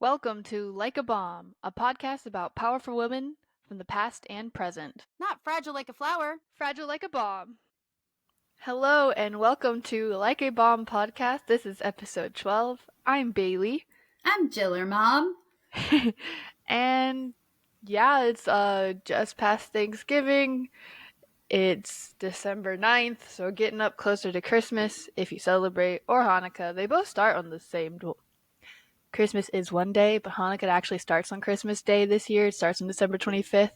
Welcome to Like a Bomb, a podcast about powerful women from the past and present. Not fragile like a flower. Fragile like a bomb. Hello and welcome to Like a Bomb podcast. This is episode 12. I'm Bailey. I'm Jiller, Mom. And yeah, it's just past Thanksgiving. It's December 9th, so getting up closer to Christmas if you celebrate, or Hanukkah. They both start on the same Christmas is one day, but Hanukkah actually starts on Christmas Day this year. It starts on December 25th.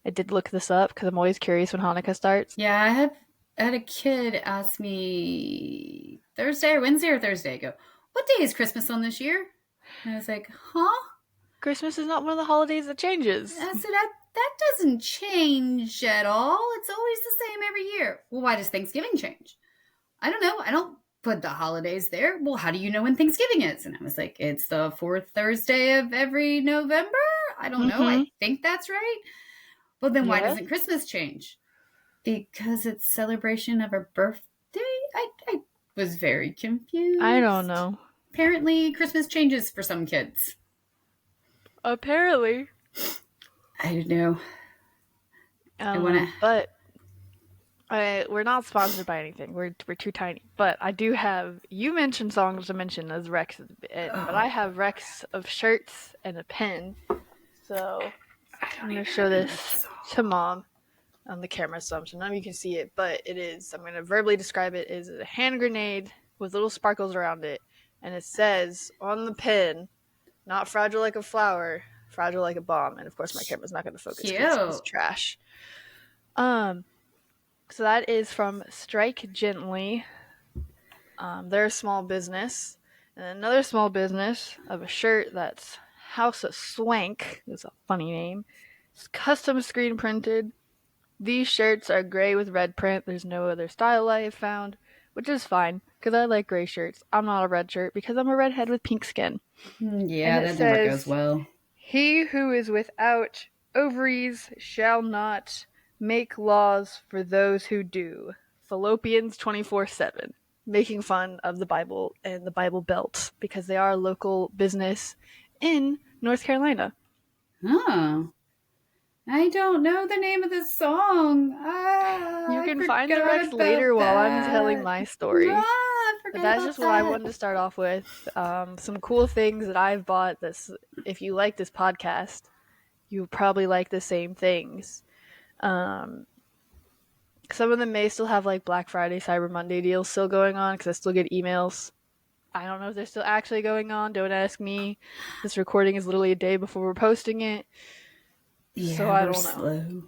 I did look this up because I'm always curious when Hanukkah starts. Yeah, I had a kid ask me Thursday or Wednesday or Thursday ago, what day is Christmas on this year? And I was like, huh? Christmas is not one of the holidays that changes. I said, that doesn't change at all. It's always the same every year. Well, why does Thanksgiving change? I don't know. I don't put the holidays there. Well, how do you know when Thanksgiving is? And I was like, it's the fourth Thursday of every November? I don't know. I think that's right. Well, then why doesn't Christmas change? Because it's celebration of her birthday? I was very confused. I don't know. Apparently, Christmas changes for some kids. Apparently. I don't know. But we're not sponsored by anything. We're too tiny. But I do have, you mentioned songs to mention as Rex, but I have Rex of shirts and a pen. So I'm going to show this to Mom on the camera, so none of you can see it, but it is, I'm going to verbally describe it, is a hand grenade with little sparkles around it, and it says on the pin, not fragile like a flower, fragile like a bomb. And of course my camera's not going to focus because it's trash. So that is from Strike Gently. They're a small business, and another small business of a shirt that's House of Swank, is a funny name. It's custom screen printed. These shirts are gray with red print. There's no other style I have found, which is fine, because I like gray shirts. I'm not a red shirt because I'm a redhead with pink skin. Yeah, that never goes well. He who is without ovaries shall not make laws for those who do. Fallopians 24/7. Making fun of the Bible and the Bible Belt, because they are a local business in North Carolina. Oh. I don't know the name of the song. You can find the Rex later while I'm telling my story. But that's just what I wanted to start off with. Some cool things that I've bought. If you like this podcast, you probably like the same things. Some of them may still have like Black Friday, Cyber Monday deals still going on because I still get emails. I don't know if they're still actually going on. Don't ask me. This recording is literally a day before we're posting it. Yeah, so I don't know. Slow.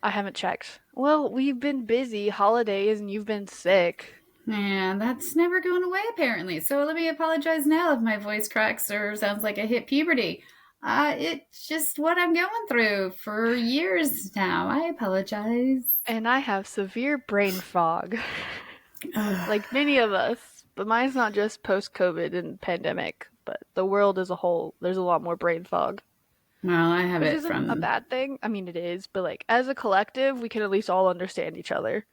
I haven't checked. Well, we've been busy, holidays, and you've been sick. Yeah, that's never going away apparently. So let me apologize now if my voice cracks or sounds like I hit puberty. It's just what I'm going through for years now. I apologize. And I have severe brain fog. Like many of us. But mine's not just post-COVID and pandemic, but the world as a whole, there's a lot more brain fog. Well, I have it from a bad thing. I mean, it is, but like as a collective, we can at least all understand each other.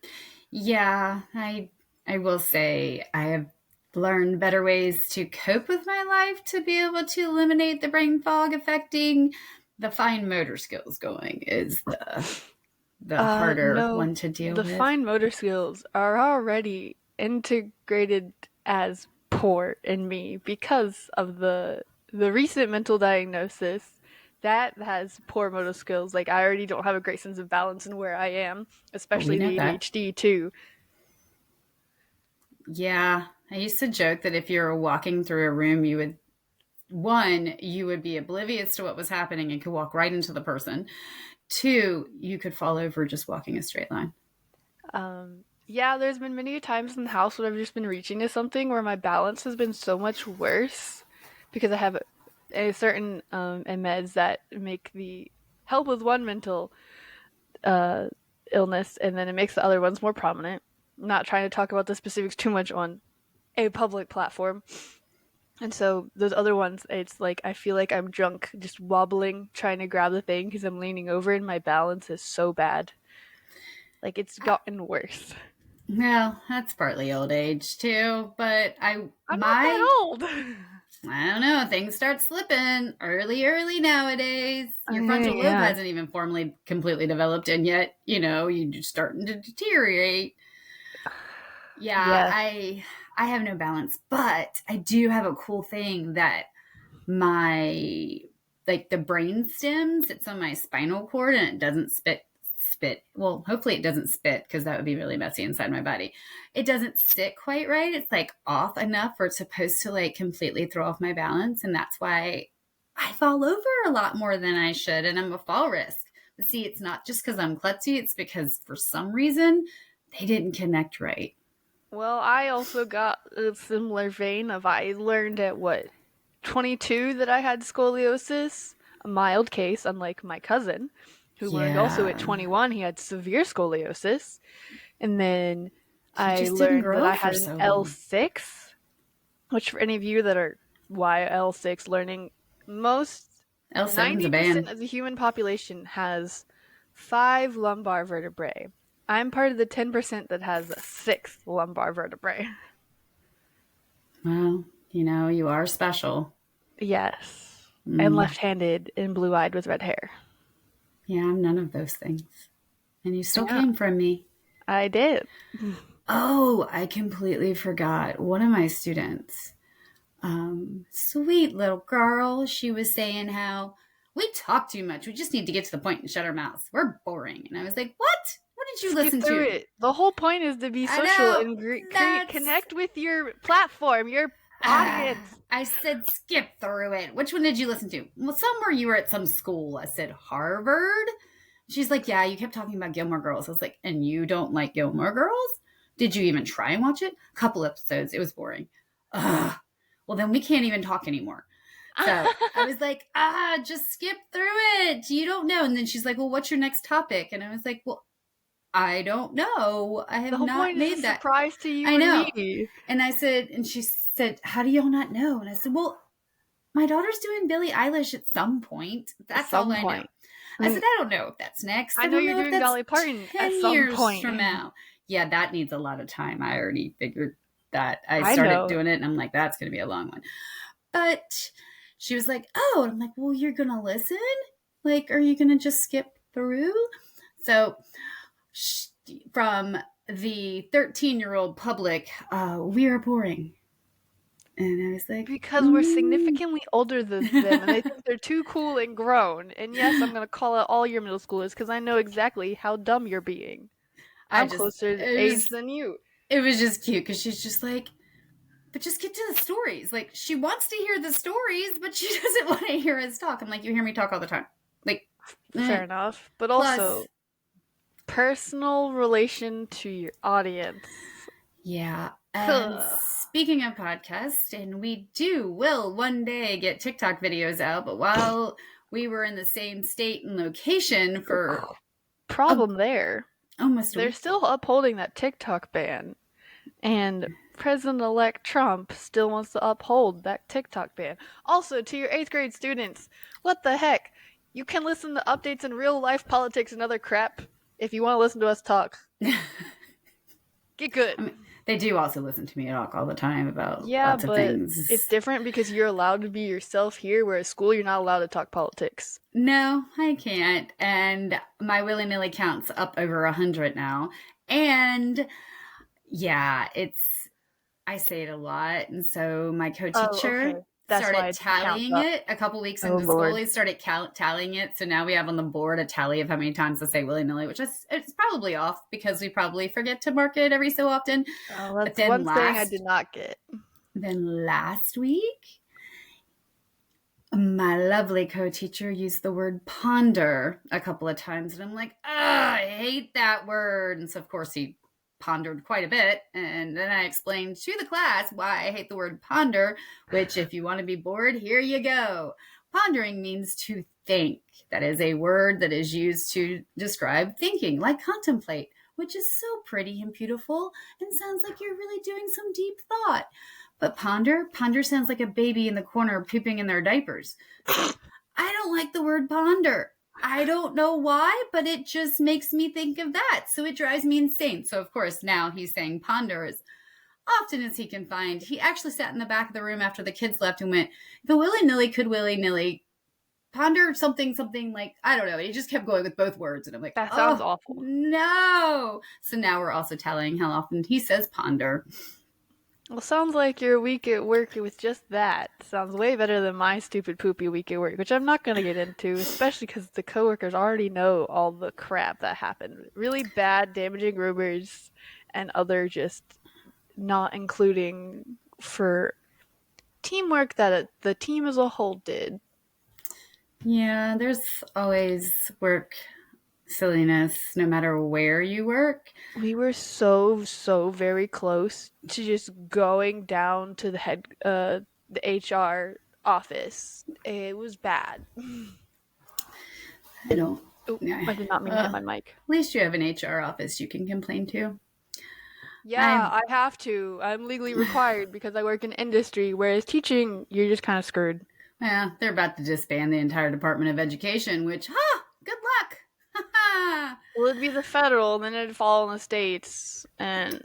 Yeah, I will say I have learned better ways to cope with my life to be able to eliminate the brain fog affecting the fine motor skills going is the harder one to deal with. The fine motor skills are already integrated as poor in me because of the recent mental diagnosis. That has poor motor skills. Like, I already don't have a great sense of balance in where I am, especially the ADHD too. Yeah, I used to joke that if you're walking through a room, you would be oblivious to what was happening and could walk right into the person. 2, you could fall over just walking a straight line. Yeah, there's been many times in the house where I've just been reaching to something where my balance has been so much worse because I have a certain meds that make the help with one mental illness, and then it makes the other ones more prominent. I'm not trying to talk about the specifics too much on a public platform. And so those other ones, it's like I feel like I'm drunk, just wobbling, trying to grab the thing because I'm leaning over and my balance is so bad. Like, it's gotten worse. Well, that's partly old age too, but I'm not that old. I don't know. Things start slipping early nowadays. Your frontal lobe Yeah. hasn't even formally completely developed, and yet, you're just starting to deteriorate. Yeah, Yes. I have no balance, but I do have a cool thing that my like the brain stem sits on my spinal cord and it doesn't spit. Well, hopefully it doesn't spit because that would be really messy inside my body. It doesn't sit quite right. It's like off enough where it's supposed to like completely throw off my balance, and that's why I fall over a lot more than I should, and I'm a fall risk. But see, it's not just because I'm klutzy, it's because for some reason they didn't connect right. Well, I also got a similar vein of I learned at what, 22 that I had scoliosis, a mild case, unlike my cousin, who learned also at Yeah. 21 he had severe scoliosis. And then He I just didn't learned that grow I for had an so long. L6, which for any of you that are YL6 learning, most L7's a 90% band. of the human population has 5 lumbar vertebrae. I'm part of the 10% that has a 6th lumbar vertebrae. Well, you are special. Yes. And Mm. left-handed and blue-eyed with red hair. Yeah, I'm none of those things. And you still Yeah, came from me. I did. Oh, I completely forgot. One of my students, sweet little girl, she was saying how we talk too much. We just need to get to the point and shut our mouths. We're boring. And I was like, what? What did you Skip listen through to? it. The whole point is to be I social know. and That's connect with your platform, your audience. I said skip through it. Which one did you listen to? Well, somewhere you were at some school. I said Harvard. She's like, yeah, you kept talking about Gilmore Girls. I was like, and you don't like Gilmore Girls? Did you even try and watch it? A couple episodes. It was boring. Ugh. Well, then we can't even talk anymore. So I was like, just skip through it. You don't know. And then she's like, well, what's your next topic? And I was like, well, I don't know. I The have whole not point is a made that. surprise to you I and know. me. And I said, and she said, how do y'all not know? And I said, well, my daughter's doing Billie Eilish at some point. At That's all some I know. point. I said, Mm, I don't know if that's next. I I know don't you're know if doing that's Dolly Parton at 10 some years point. from now. Yeah, that needs a lot of time. I already figured that. I I started know. doing it and I'm like, that's going to be a long one. But she was like, oh, and I'm like, well, you're going to listen? Like, are you going to just skip through? So from the 13-year-old public, we are boring. And I was like, Because we're significantly older than them and they think they're too cool and grown. And yes, I'm going to call out all your middle schoolers because I know exactly how dumb you're being. I I'm just, closer to age than you. it was just cute because she's just like, but just get to the stories. Like, she wants to hear the stories, but she doesn't want to hear us talk. I'm like, you hear me talk all the time. Like, Fair enough. But plus, also, personal relation to your audience. yeah. And Huh. speaking of podcasts, and will one day get TikTok videos out, but while we were in the same state and location for a, Problem there. almost a They're week. still upholding that TikTok ban. And President elect Trump still wants to uphold that TikTok ban. Also, to your 8th grade students, what the heck? You can listen to updates in real life politics and other crap if you want to listen to us talk. Get good. I mean, they do also listen to me talk all the time about Yeah, lots of but it's things. different because you're allowed to be yourself here, where at school you're not allowed to talk politics. No, I can't. And my willy nilly count's up over 100 now. And yeah, I say it a lot. And so my Oh, co-teacher okay. That's why started it counts tallying up. it a couple weeks Oh, into school. Lord. He started tallying it. So now we have on the board a tally of how many times I say willy nilly, which is it's probably off because we probably forget to mark it every so often. Oh, But that's one thing I did not get. last week, my lovely co-teacher used the word ponder a couple of times, and I'm like, I hate that word. And so, of course, he pondered quite a bit, and then I explained to the class why I hate the word ponder, which, if you want to be bored, here you go. Pondering means to think. That is a word that is used to describe thinking, like contemplate, which is so pretty and beautiful and sounds like you're really doing some deep thought. But ponder sounds like a baby in the corner pooping in their diapers. So I don't like the word ponder. I don't know why, but it just makes me think of that. So it drives me insane. So, of course, now he's saying ponder is often as he can find. He actually sat in the back of the room after the kids left and went, the willy-nilly could willy-nilly ponder something like, I don't know. He just kept going with both words. And I'm like, That sounds oh, awful. no. So now we're also telling how often he says ponder. Well, sounds like your week at work with just that. Sounds way better than my stupid poopy week at work, which I'm not going to get into, especially because the coworkers already know all the crap that happened. Really bad, damaging rumors and other just not including for teamwork that the team as a whole did. Yeah, there's always work silliness no matter where you work. We were so very close to just going down to the HR office. It was bad. I don't. Oh, I did not mean to hit my mic. At least you have an HR office you can complain to. Yeah, I have to. I'm legally required because I work in industry, whereas teaching, you're just kind of screwed. Yeah, they're about to disband the entire Department of Education, which, good luck. Well, it'd be the federal, then it'd fall on the states, and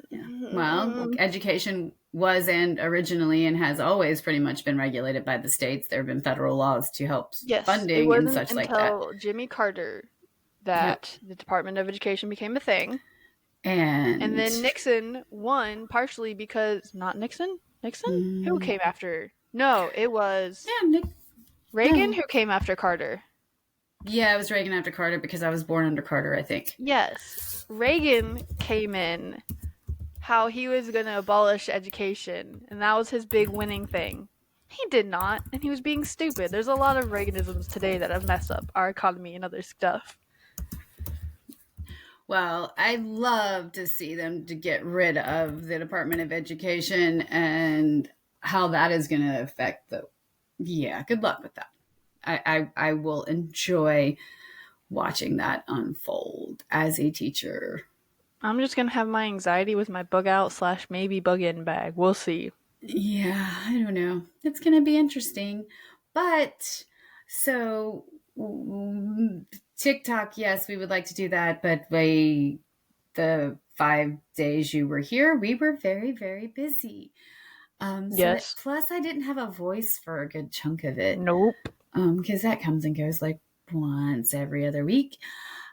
well, education was and originally and has always pretty much been regulated by the states. There have been federal laws to help funding and such like that. It wasn't until Jimmy Carter that the Department of Education became a thing. And then Nixon won partially because not Nixon? Who came after? No, it was Reagan who came after Carter. Yeah, it was Reagan after Carter because I was born under Carter, I think. Yes. Reagan came in how he was going to abolish education, and that was his big winning thing. He did not, and he was being stupid. There's a lot of Reaganisms today that have messed up our economy and other stuff. Well, I'd love to see them to get rid of the Department of Education and how that is going to affect the... Yeah, good luck with that. I will enjoy watching that unfold as a teacher. I'm just going to have my anxiety with my bug out / maybe bug in bag. We'll see. Yeah, I don't know. It's going to be interesting. But, so, TikTok, yes, we would like to do that. But the 5 days you were here, we were very, very busy. Yes. Plus, I didn't have a voice for a good chunk of it. Nope. Because that comes and goes like once every other week.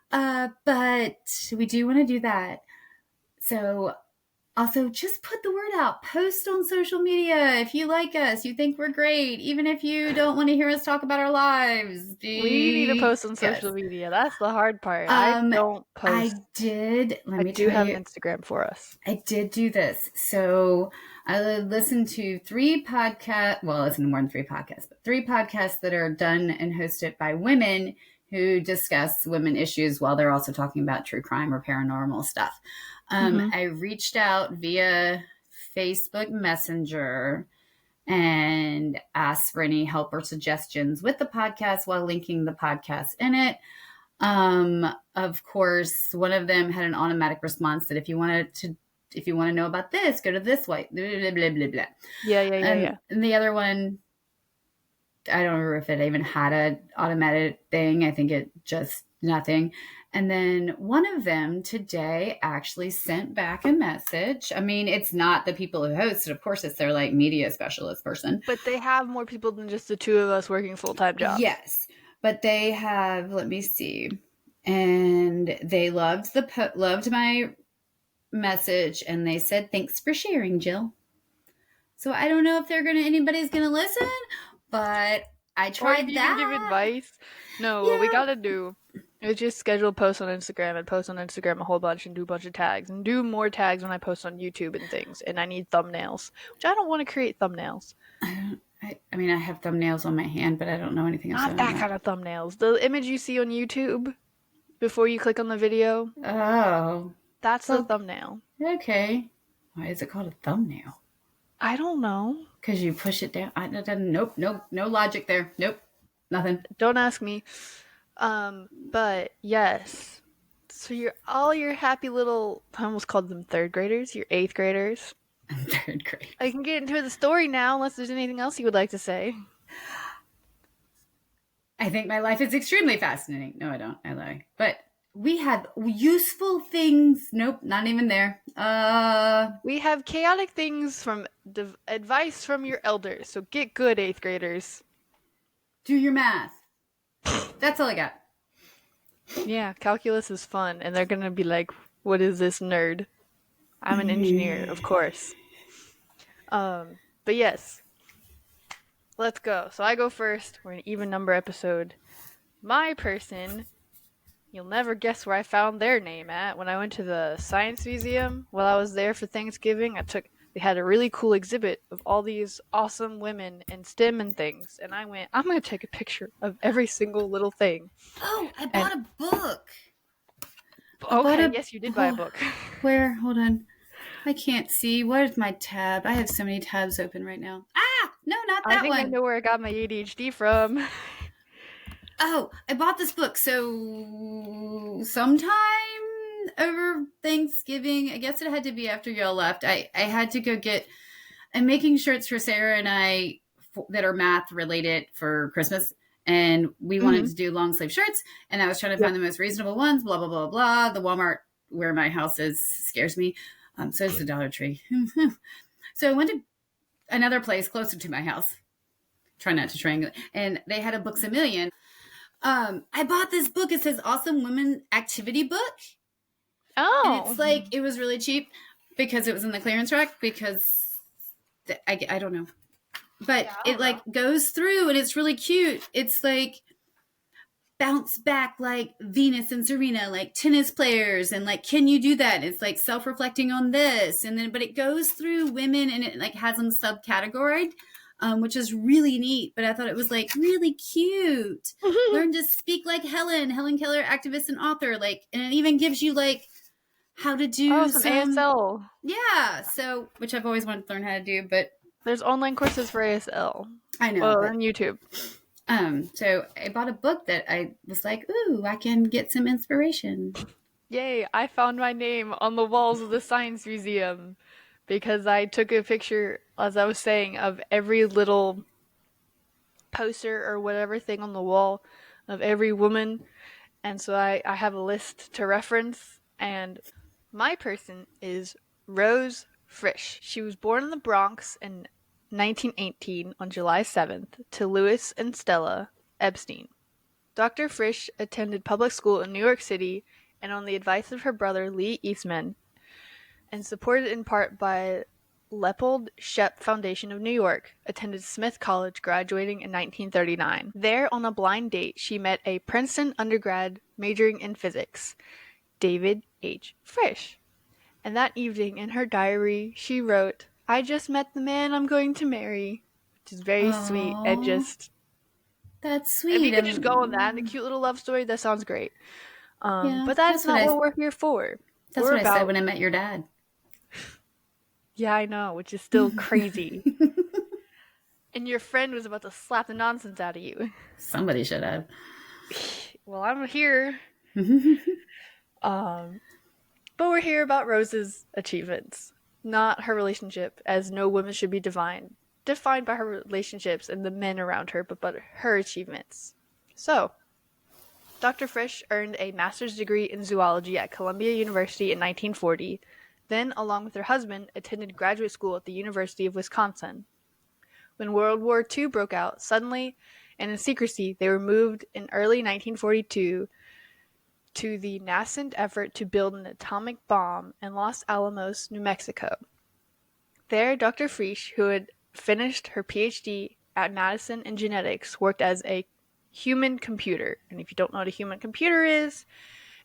But we do want to do that. So also just put the word out. Post on social media if you like us, you think we're great, even if you don't want to hear us talk about our lives. We need to post on social media. That's the hard part. I don't post. I did. I do have an Instagram for us. I did do this. So I listened to 3 podcasts. Well, I listened to more than 3 podcasts, but 3 podcasts that are done and hosted by women who discuss women issues while they're also talking about true crime or paranormal stuff. I reached out via Facebook Messenger and asked for any help or suggestions with the podcast while linking the podcast in it. Of course, one of them had an automatic response that if you want to know about this, go to this way. Blah, blah, blah, blah, blah. Yeah. And the other one, I don't remember if it even had an automated thing. I think it just nothing. And then one of them today actually sent back a message. I mean, it's not the people who hosted. Of course, it's their like media specialist person. But they have more people than just the 2 of us working full-time jobs. Yes. But they have, let me see. And they loved my message, and they said, "Thanks for sharing, Jill." So I don't know if anybody's gonna listen, but I tried that. Or give advice. No, what we gotta do is just schedule posts on Instagram and post on Instagram a whole bunch and do a bunch of tags and do more tags when I post on YouTube and things. And I need thumbnails, which I don't want to create thumbnails. I mean, I have thumbnails on my hand, but I don't know anything else. Not that kind of thumbnails. The image you see on YouTube before you click on the video. Oh. That's the thumbnail. Okay. Why is it called a thumbnail? I don't know. Because you push it down. Nope. No logic there. Nope. Nothing. Don't ask me. But yes. So all your happy little, I almost called them 3rd graders, your 8th graders. 3rd grade. I can get into the story now unless there's anything else you would like to say. I think my life is extremely fascinating. No, I don't. I lie. But We have useful things. Nope, not even there. We have chaotic things from advice from your elders, so get good, 8th graders. Do your math. That's all I got. Yeah, calculus is fun, and they're gonna be like, what is this nerd? I'm an engineer, of course. But yes, let's go. So I go first. We're an even number episode. My person, you'll never guess where I found their name at. When I went to the science museum while I was there for Thanksgiving, they had a really cool exhibit of all these awesome women in STEM and things, and I went, I'm gonna take a picture of every single little thing. Oh, I And bought a book. I bought okay, a. yes, you did buy a book. Where? Hold on. I can't see. Where's my tab? I have so many tabs open right now. Ah, no, not I that think I one. know where I got my ADHD from. Oh, I bought this book. So sometime over Thanksgiving, I guess it had to be after y'all left. I had to go get. I'm making shirts for Sarah and I that are math related for Christmas. And we wanted Mm-hmm. to do long sleeve shirts. And I was trying to Yep. find the most reasonable ones, blah, blah, blah, blah. The Walmart where my house is scares me. So is the Dollar Tree. So I went to another place closer to my house. Try not to triangle. And they had a Books a Million. I bought this book. It says Awesome Women Activity Book. And it's Oh. like, it was really cheap because it was in the clearance rack because I don't know. But Yeah, I it don't like know. goes through and it's really cute. It's like bounce back like Venus and Serena, like tennis players, and like, can you do that? It's like self-reflecting on this, and then but it goes through women and it like has them subcategorized, which is really neat. But I thought it was like really cute. Learn to speak like Helen Keller, activist and author, like, and it even gives you like how to Oh, do some some, ASL. yeah. So which I've always wanted to learn how to do, but There's online courses for ASL. I know, Well, but on YouTube. so I bought a book that I was like, ooh, I can get some inspiration. Yay, I found my name on the walls of the Science Museum because I took a picture, as I was saying, of every little poster or whatever thing on the wall of every woman. And so I have a list to reference. And my person is Rose Frisch. She was born in the Bronx in 1918 on July 7th to Louis and Stella Epstein. Dr. Frisch attended public school in New York City and on the advice of her brother Lee Eastman, and supported in part by Leopold Shep Foundation of New York, attended Smith College, graduating in 1939. There, on a blind date, she met a Princeton undergrad majoring in physics, David H. Frisch. And that evening, in her diary, she wrote, I just met the man I'm going to marry, which is very sweet and Oh, just, that's if you sweet. could just go on that and a cute little love story, that sounds great. Yeah, But that's not what we're here for. that's We're what I said about, when I met your dad. yeah, I know, which is still crazy. And your friend was about to slap the nonsense out of you. Somebody should have. Well, I'm here. Um, but we're here about Rose's achievements, not her relationship, as no woman should be defined by her relationships and the men around her, but her achievements. So, Dr. Frisch earned a master's degree in zoology at Columbia University in 1940, then, along with her husband, attended graduate school at the University of Wisconsin. When World War II broke out, suddenly and in secrecy, they were moved in early 1942 to the nascent effort to build an atomic bomb in Los Alamos, New Mexico. There, Dr. Frisch, who had finished her PhD at Madison in genetics, worked as a human computer. And if you don't know what a human computer is,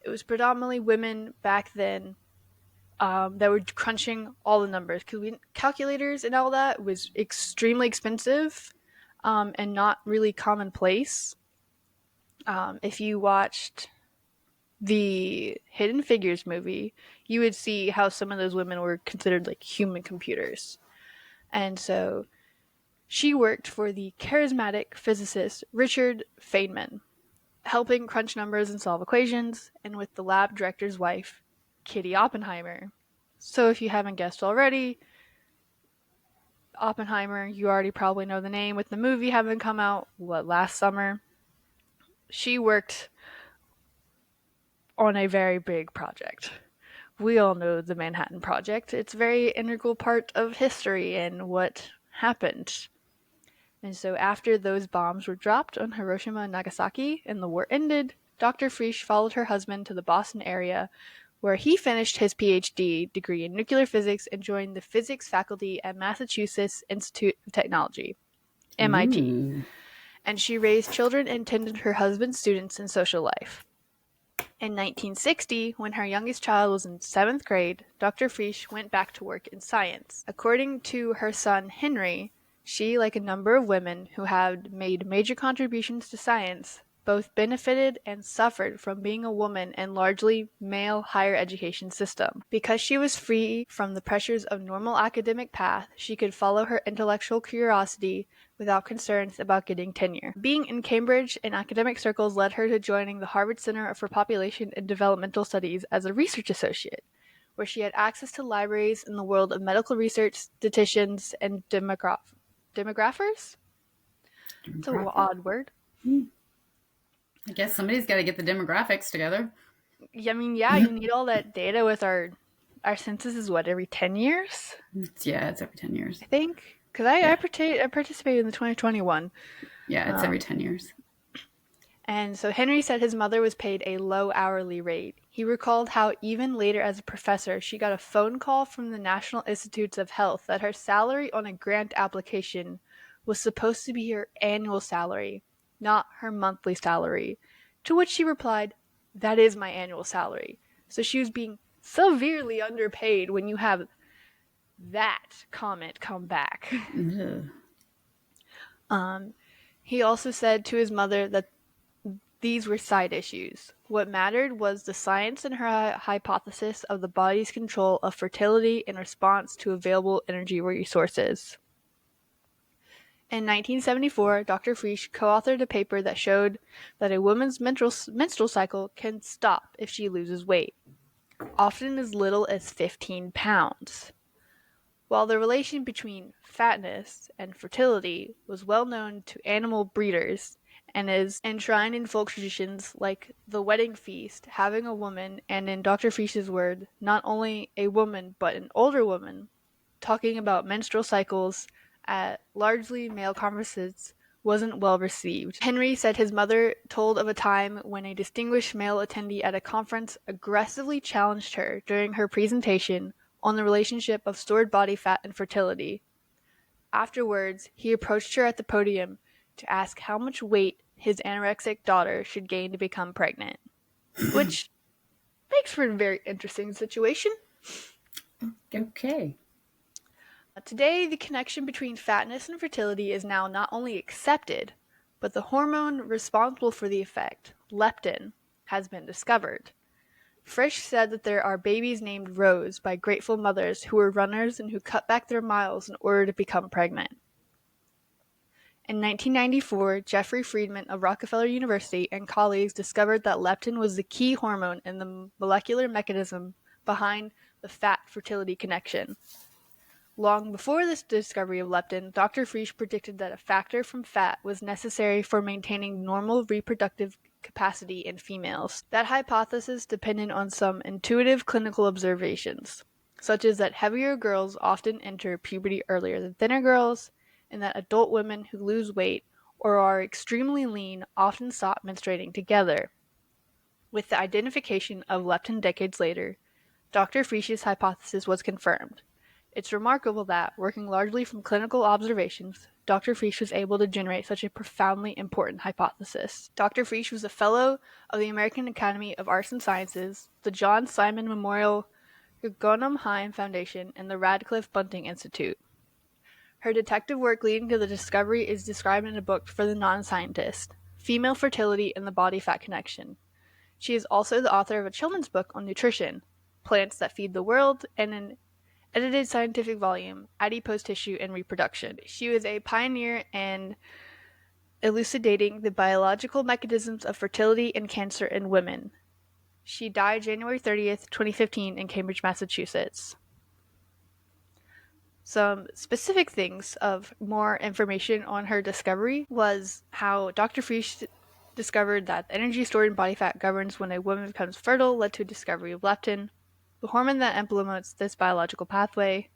it was predominantly women back then that were crunching all the numbers because calculators and all that was extremely expensive and not really commonplace. If you watched the Hidden Figures movie, you would see how some of those women were considered like human computers. And so she worked for the charismatic physicist Richard Feynman, helping crunch numbers and solve equations, and with the lab director's wife, Kitty Oppenheimer. So if you haven't guessed already, Oppenheimer, you already probably know the name with the movie having come out, last summer. She worked on a very big project. We all know the Manhattan Project. It's a very integral part of history and what happened. And so after those bombs were dropped on Hiroshima and Nagasaki and the war ended, Dr. Frisch followed her husband to the Boston area where he finished his PhD degree in nuclear physics and joined the physics faculty at Massachusetts Institute of Technology, MIT. Ooh. And she raised children and tended her husband's students in social life. In 1960, when her youngest child was in 7th grade, Dr. Frisch went back to work in science. According to her son Henry, she, like a number of women who had made major contributions to science, both benefited and suffered from being a woman in largely male higher education system. Because she was free from the pressures of normal academic path, she could follow her intellectual curiosity without concerns about getting tenure. Being in Cambridge in academic circles led her to joining the Harvard Center for Population and Developmental Studies as a research associate, where she had access to libraries in the world of medical research, statisticians, and demographers? It's an odd word. I guess somebody's got to get the demographics together. I mean, yeah, you need all that data with our census is what, every 10 years? Yeah, it's every 10 years. I think. Because Yeah. I participated in the 2021. Yeah, it's every 10 years. And so Henry said his mother was paid a low hourly rate. He recalled how even later as a professor, she got a phone call from the National Institutes of Health that her salary on a grant application was supposed to be her annual salary, not her monthly salary. To which she replied, "That is my annual salary." So she was being severely underpaid when you have that comment come back. He also said to his mother that these were side issues. What mattered was the science and her hypothesis of the body's control of fertility in response to available energy resources. In 1974, Dr. Frisch co-authored a paper that showed that a woman's menstrual cycle can stop if she loses weight, often as little as 15 pounds. While the relation between fatness and fertility was well known to animal breeders and is enshrined in folk traditions like the wedding feast, having a woman, and in Dr. Frisch's word, not only a woman but an older woman, talking about menstrual cycles at largely male conferences wasn't well received. Henry said his mother told of a time when a distinguished male attendee at a conference aggressively challenged her during her presentation on the relationship of stored body fat and fertility. Afterwards, he approached her at the podium to ask how much weight his anorexic daughter should gain to become pregnant, which makes for a very interesting situation. Okay. Today, the connection between fatness and fertility is now not only accepted, but the hormone responsible for the effect, leptin, has been discovered. Frisch said that there are babies named Rose by grateful mothers who were runners and who cut back their miles in order to become pregnant. In 1994, Jeffrey Friedman of Rockefeller University and colleagues discovered that leptin was the key hormone in the molecular mechanism behind the fat-fertility connection. Long before this discovery of leptin, Dr. Frisch predicted that a factor from fat was necessary for maintaining normal reproductive capacity in females. That hypothesis depended on some intuitive clinical observations, such as that heavier girls often enter puberty earlier than thinner girls, and that adult women who lose weight or are extremely lean often stop menstruating together. With the identification of leptin decades later, Dr. Frisch's hypothesis was confirmed. It's remarkable that, working largely from clinical observations, Dr. Frisch was able to generate such a profoundly important hypothesis. Dr. Frisch was a fellow of the American Academy of Arts and Sciences, the John Simon Memorial Guggenheim Foundation, and the Radcliffe Bunting Institute. Her detective work leading to the discovery is described in a book for the non-scientist, Female Fertility and the Body-Fat Connection. She is also the author of a children's book on nutrition, Plants That Feed the World, and an edited scientific volume, Adipose Tissue and Reproduction. She was a pioneer in elucidating the biological mechanisms of fertility and cancer in women. She died January 30th, 2015 in Cambridge, Massachusetts. Some specific things of more information on her discovery was how Dr. Frisch discovered that the energy stored in body fat governs when a woman becomes fertile, led to a discovery of leptin, the hormone that implements this biological pathway.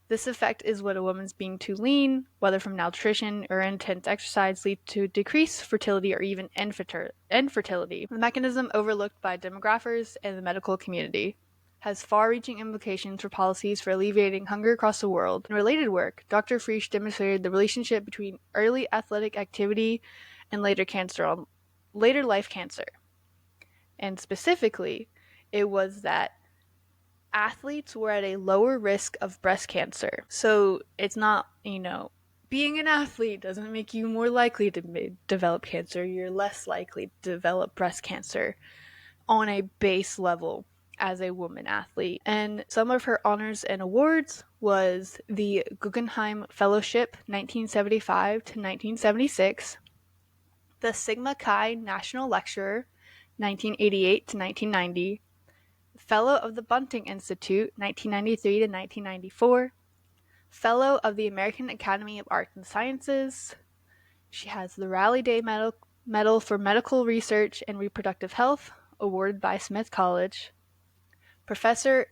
This effect is what a woman's being too lean, whether from malnutrition or intense exercise, leads to decreased fertility or even infertility. The mechanism, overlooked by demographers and the medical community, has far-reaching implications for policies for alleviating hunger across the world. In related work, Dr. Frisch demonstrated the relationship between early athletic activity and later life cancer. And specifically, it was that athletes were at a lower risk of breast cancer. So it's not, being an athlete doesn't make you more likely to develop cancer. You're less likely to develop breast cancer on a base level as a woman athlete. And some of her honors and awards was the Guggenheim Fellowship 1975 to 1976, the Sigma Chi National Lecturer 1988 to 1990, Fellow of the Bunting Institute 1993 to 1994, Fellow of the American Academy of Arts and Sciences. She has the Rally Day Medal for Medical Research and Reproductive Health, awarded by Smith College, Professor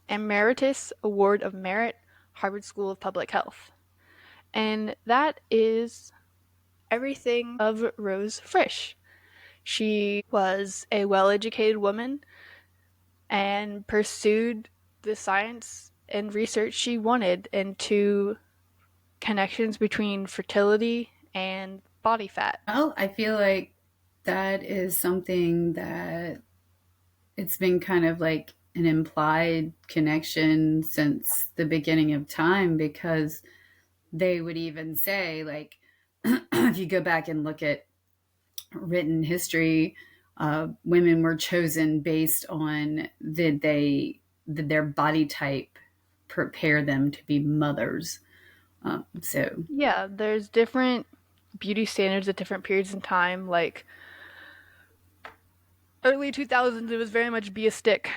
Emeritus Award of Merit, Harvard School of Public Health. And that is everything of Rose Frisch. She was a well-educated woman and pursued the science and research she wanted into connections between fertility and body fat. Oh, I feel like that is something that it's been kind of like an implied connection since the beginning of time, because they would even say, like, if you go back and look at written history, women were chosen based on did their body type prepare them to be mothers. So Yeah, there's different beauty standards at different periods in time. Like early 2000s, it was very much be a stick.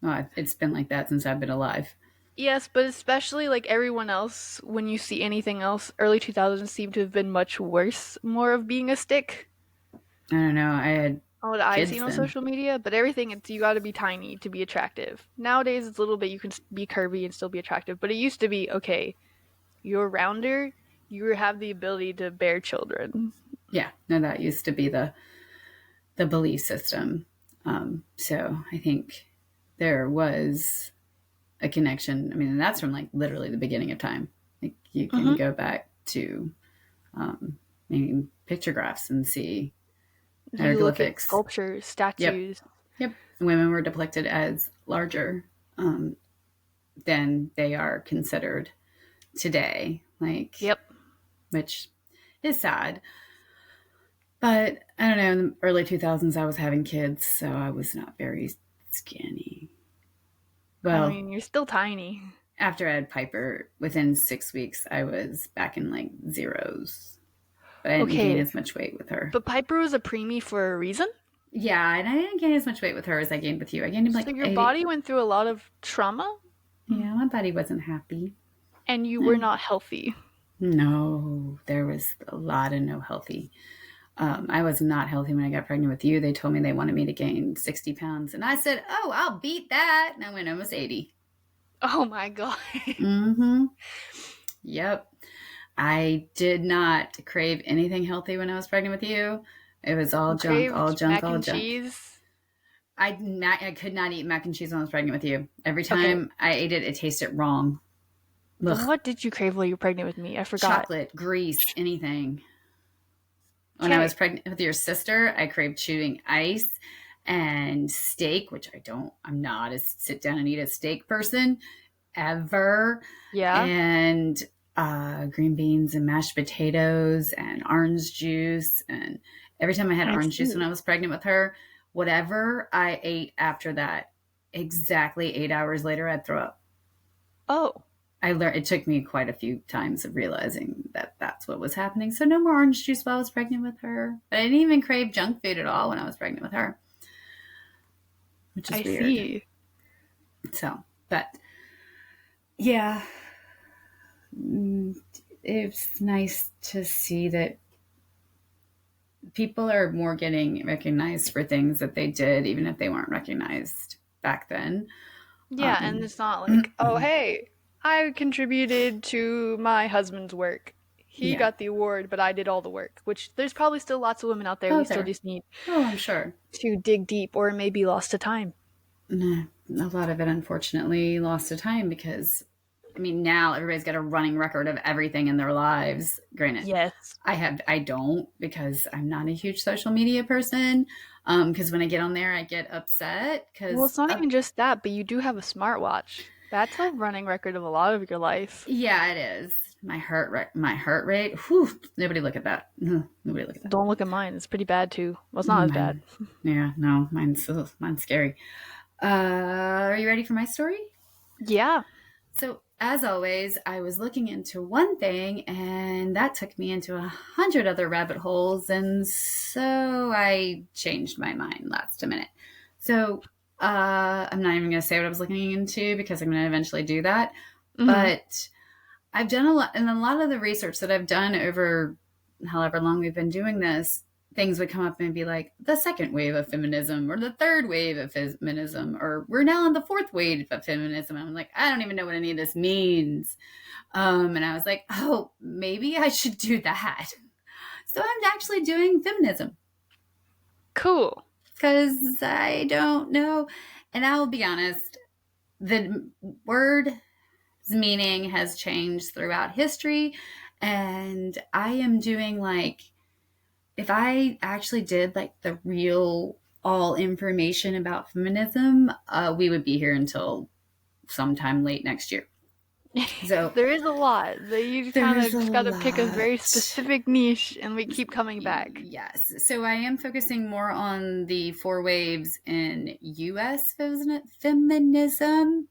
it's been like that since I've been alive. Yes, but especially like everyone else, when you see anything else, early 2000s seem to have been much worse, more of being a stick. I don't know. I had On what I've kids seen on then. social media, but everything it's you got to be tiny to be attractive. Nowadays, it's a little bit you can be curvy and still be attractive, but it used to be okay. You're rounder, you have the ability to bear children. Yeah, no, that used to be the belief system. So I think there was a connection. I mean, and that's from like literally the beginning of time. Like you can Mm-hmm. go back to maybe pictographs and see You look at hieroglyphics. sculptures, Yep, statues. yep. Women were depicted as larger um, than they are considered today. Like, Yep. which is sad. But I don't know. In the early 2000s, I was having kids, so I was not very skinny. I Well, mean, you're still tiny. after I had Piper, within 6 weeks, I was back in like zeros. But I didn't gain Okay, as much weight with her. but Piper was a preemie for a reason. Yeah, and I didn't gain as much weight with her as I gained with you. I gained So like your 80. body went through a lot of trauma, Yeah, my body wasn't happy. and you were Eh, not healthy. no, there was a lot of no healthy. I was not healthy when I got pregnant with you. They told me they wanted me to gain 60 pounds. And I said, oh, I'll beat that. And I went almost 80. Oh my god. Mm-hmm. Yep. I did not crave anything healthy when I was pregnant with you. It was all You junk, all craved junk, mac all and junk. cheese. I could not eat mac and cheese when I was pregnant with you. Every Okay. time I ate it, it tasted wrong. Then Ugh. what did you crave while you were pregnant with me? I forgot. Chocolate, grease, anything. When I was Okay. pregnant with your sister, I craved chewing ice and steak, which I don't, I'm not a sit down and eat a steak person ever. Yeah. And green beans and mashed potatoes and orange juice. And every time I had I orange juice when see. I was pregnant with her, whatever I ate after that, exactly 8 hours later, I'd throw up. Oh. I learned it took me quite a few times of realizing that that's what was happening. So no more orange juice while I was pregnant with her. But I didn't even crave junk food at all when I was pregnant with her, which is I weird. see. So, but yeah, it's nice to see that people are more getting recognized for things that they did, even if they weren't recognized back then. Yeah, and Um, it's not like, oh, hey, I contributed to my husband's work. He yeah. got the award, but I did all the work, which there's probably still lots of women out there. We Oh, still there. just need Oh, I'm sure. to dig deep or maybe lost to time. Nah, a lot of it, unfortunately, lost to time because, I mean, now everybody's got a running record of everything in their lives. Granted, Yes. I don't because I'm not a huge social media person. Because when I get on there, I get upset Well, it's because, not even just that, but you do have a smartwatch. That's a running record of a lot of your life. yeah, it is. My heart rate. Whew, nobody look at that. Nobody look at that. Don't look at mine. It's pretty bad too. Well, it's not as bad. Mine, yeah, no, mine's scary. Are you ready for my story? Yeah. So, as always, I was looking into one thing and that took me into 100 other rabbit holes. And so I changed my mind last minute. So, I'm not even going to say what I was looking into because I'm going to eventually do that. Hmm. But I've done a lot, and a lot of the research that I've done over however long we've been doing this, things would come up and be like the second wave of feminism or the third wave of feminism, or we're now on the fourth wave of feminism. I'm like, I don't even know what any of this means. And I was like, oh, maybe I should do that. So I'm actually doing feminism Cool. because I don't know. And I'll be honest, the word's meaning has changed throughout history. And I am doing like, if I actually did like the real all information about feminism, we would be here until sometime late next year. So There is a lot. You there kind is of a just got to pick a very lot. specific niche, and we keep coming back. Yes. So I am focusing more on the four waves in US feminism.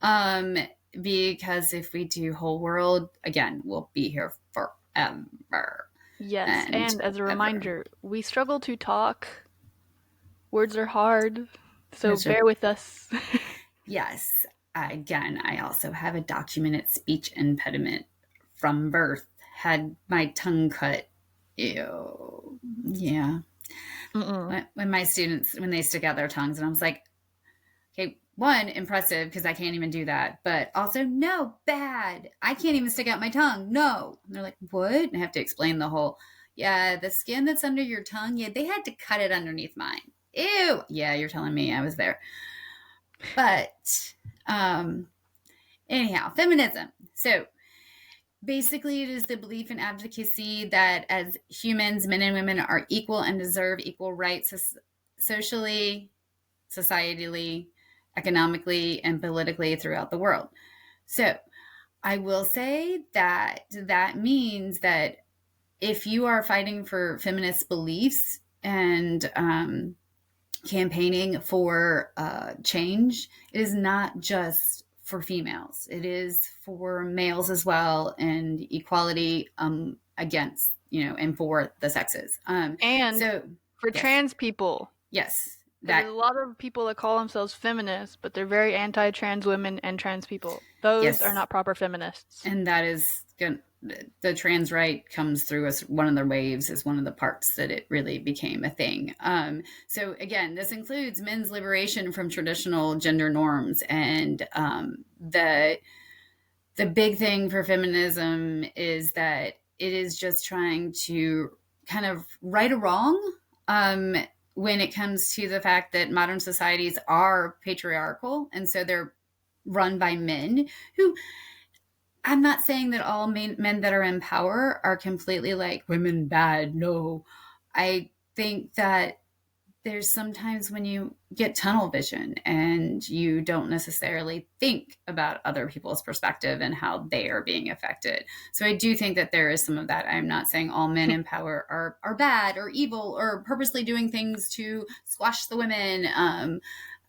Um, because if we do whole world, again, we'll be here forever Yes, and and as a ever. reminder, we struggle to talk. Words are hard, so That's right. bear with us. Yes. Again, I also have a documented speech impediment from birth. Had my tongue cut. Ew. Yeah. Mm-mm. When my students, when they stick out their tongues, and I was like, okay, one, impressive because I can't even do that. But also, no, bad. I can't even stick out my tongue. No. And they're like, what? And I have to explain the whole, yeah, the skin that's under your tongue, yeah, they had to cut it underneath mine. Ew. Yeah, you're telling me I was there. But um, anyhow, feminism. So basically, it is the belief and advocacy that as humans, men and women are equal and deserve equal rights socially, societally, economically, and politically throughout the world. So I will say that that means that if you are fighting for feminist beliefs and campaigning for change, it is not just for females. It is for males as well, and equality against, and for the sexes. And So for yes, trans people, yes, because that there's a lot of people that call themselves feminists, but they're very anti-trans women and trans people. Those are yes, not proper feminists. and that is good. The trans right comes through as one of the waves, is one of the parts that it really became a thing. So again, this includes men's liberation from traditional gender norms, and the big thing for feminism is that it is just trying to kind of right a wrong, um, when it comes to the fact that modern societies are patriarchal, and so they're run by men who, I'm not saying that all men that are in power are completely like women bad. No, I think that there's sometimes when you get tunnel vision and you don't necessarily think about other people's perspective and how they are being affected. So I do think that there is some of that. I'm not saying all men in power are bad or evil or purposely doing things to squash the women.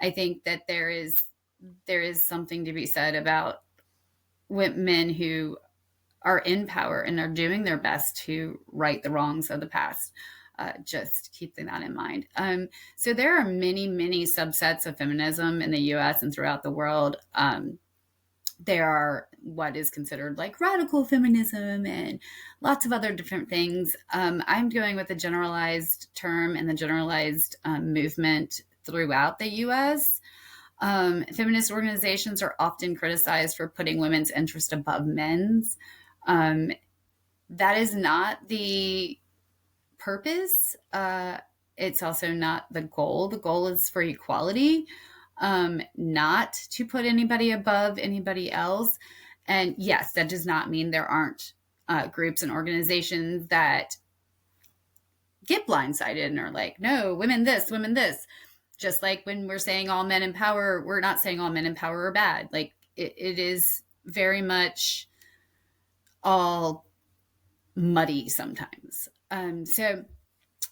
I think that there is something to be said about men who are in power and are doing their best to right the wrongs of the past. Just keeping that in mind. So there are many, many subsets of feminism in the U.S. and throughout the world. There are what is considered like radical feminism and lots of other different things. I'm going with the generalized term and the generalized movement throughout the US. Feminist organizations are often criticized for putting women's interest above men's. That is not the purpose. It's also not the goal. The goal is for equality, not to put anybody above anybody else. And yes, that does not mean there aren't groups and organizations that get blindsided and are like, no, women this, women this. Just like when we're saying all men in power, we're not saying all men in power are bad. Like it is very much all muddy sometimes. So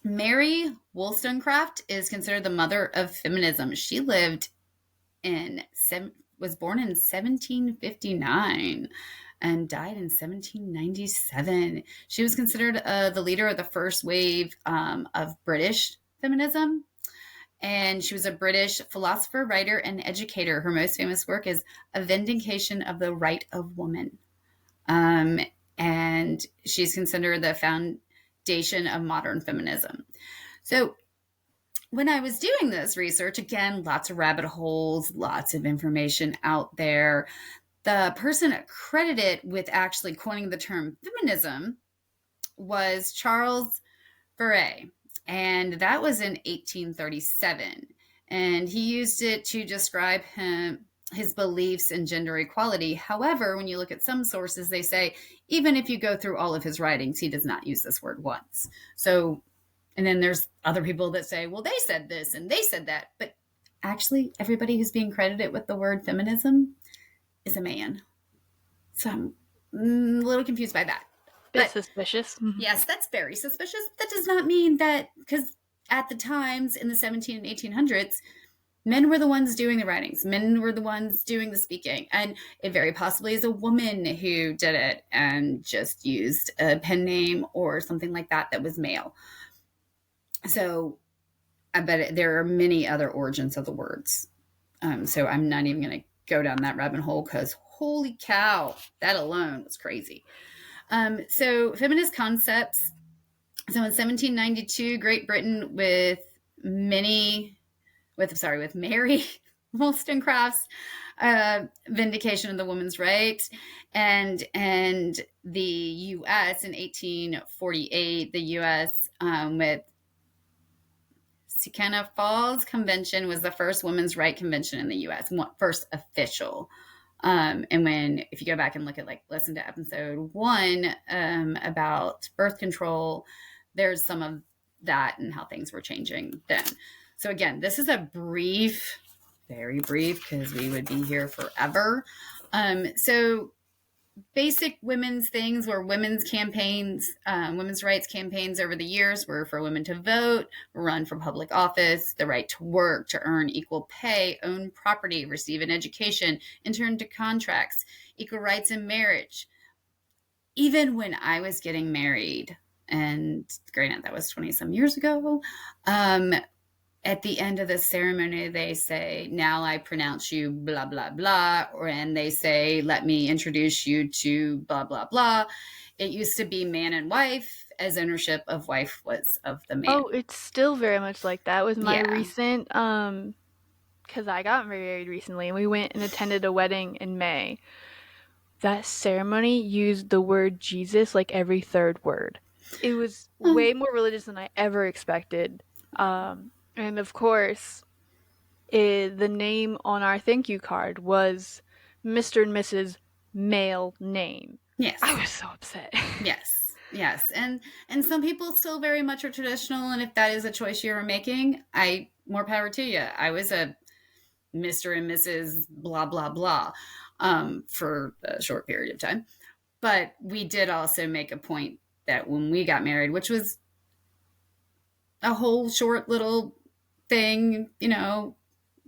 Mary Wollstonecraft is considered the mother of feminism. She lived was born in 1759 and died in 1797. She was considered the leader of the first wave of British feminism. And she was a British philosopher, writer, and educator. Her most famous work is A Vindication of the Right of Woman. And she's considered the foundation of modern feminism. So when I was doing this research, again, lots of rabbit holes, lots of information out there. The person credited with actually coining the term feminism was Charles Fourier, and that was in 1837. And he used it to describe his beliefs in gender equality. However, when you look at some sources, they say, even if you go through all of his writings, he does not use this word once. So, and then there's other people that say, well, they said this and they said that. But actually, everybody who's being credited with the word feminism is a man. So I'm a little confused by that. Bit suspicious. Yes, that's very suspicious. That does not mean that, because at the times in the 17 and 1800s, men were the ones doing the writings. Men were the ones doing the speaking. And it very possibly is a woman who did it and just used a pen name or something like that that was male. So I bet there are many other origins of the words. So I'm not even going to go down that rabbit hole because holy cow, that alone was crazy. So feminist concepts. So in 1792, Great Britain with Mary Wollstonecraft's Vindication of the Woman's Right, and the U.S. in 1848, the U.S. With Siena Falls Convention was the first women's right convention in the U.S., first official. And if you go back and listen to episode 1 about birth control, there's some of that and how things were changing then. So again, this is a brief, very brief, because we would be here forever. So basic women's things were women's campaigns, women's rights campaigns over the years were for women to vote, run for public office, the right to work, to earn equal pay, own property, receive an education, enter into contracts, equal rights in marriage. Even when I was getting married, and granted that was 20 some years ago, at the end of the ceremony, they say, now I pronounce you blah, blah, blah. And they say, let me introduce you to blah, blah, blah. It used to be man and wife, as ownership of wife was of the man. Oh, it's still very much like that with my recent, because I got married recently and we went and attended a wedding in May. That ceremony used the word Jesus like every third word. It was way more religious than I ever expected. And of course, the name on our thank you card was Mr. and Mrs. male name. Yes. I was so upset. Yes. And some people still very much are traditional, and if that is a choice you're making, more power to you. I was a Mr. and Mrs. blah, blah, blah for a short period of time. But we did also make a point that when we got married, which was a whole short little thing,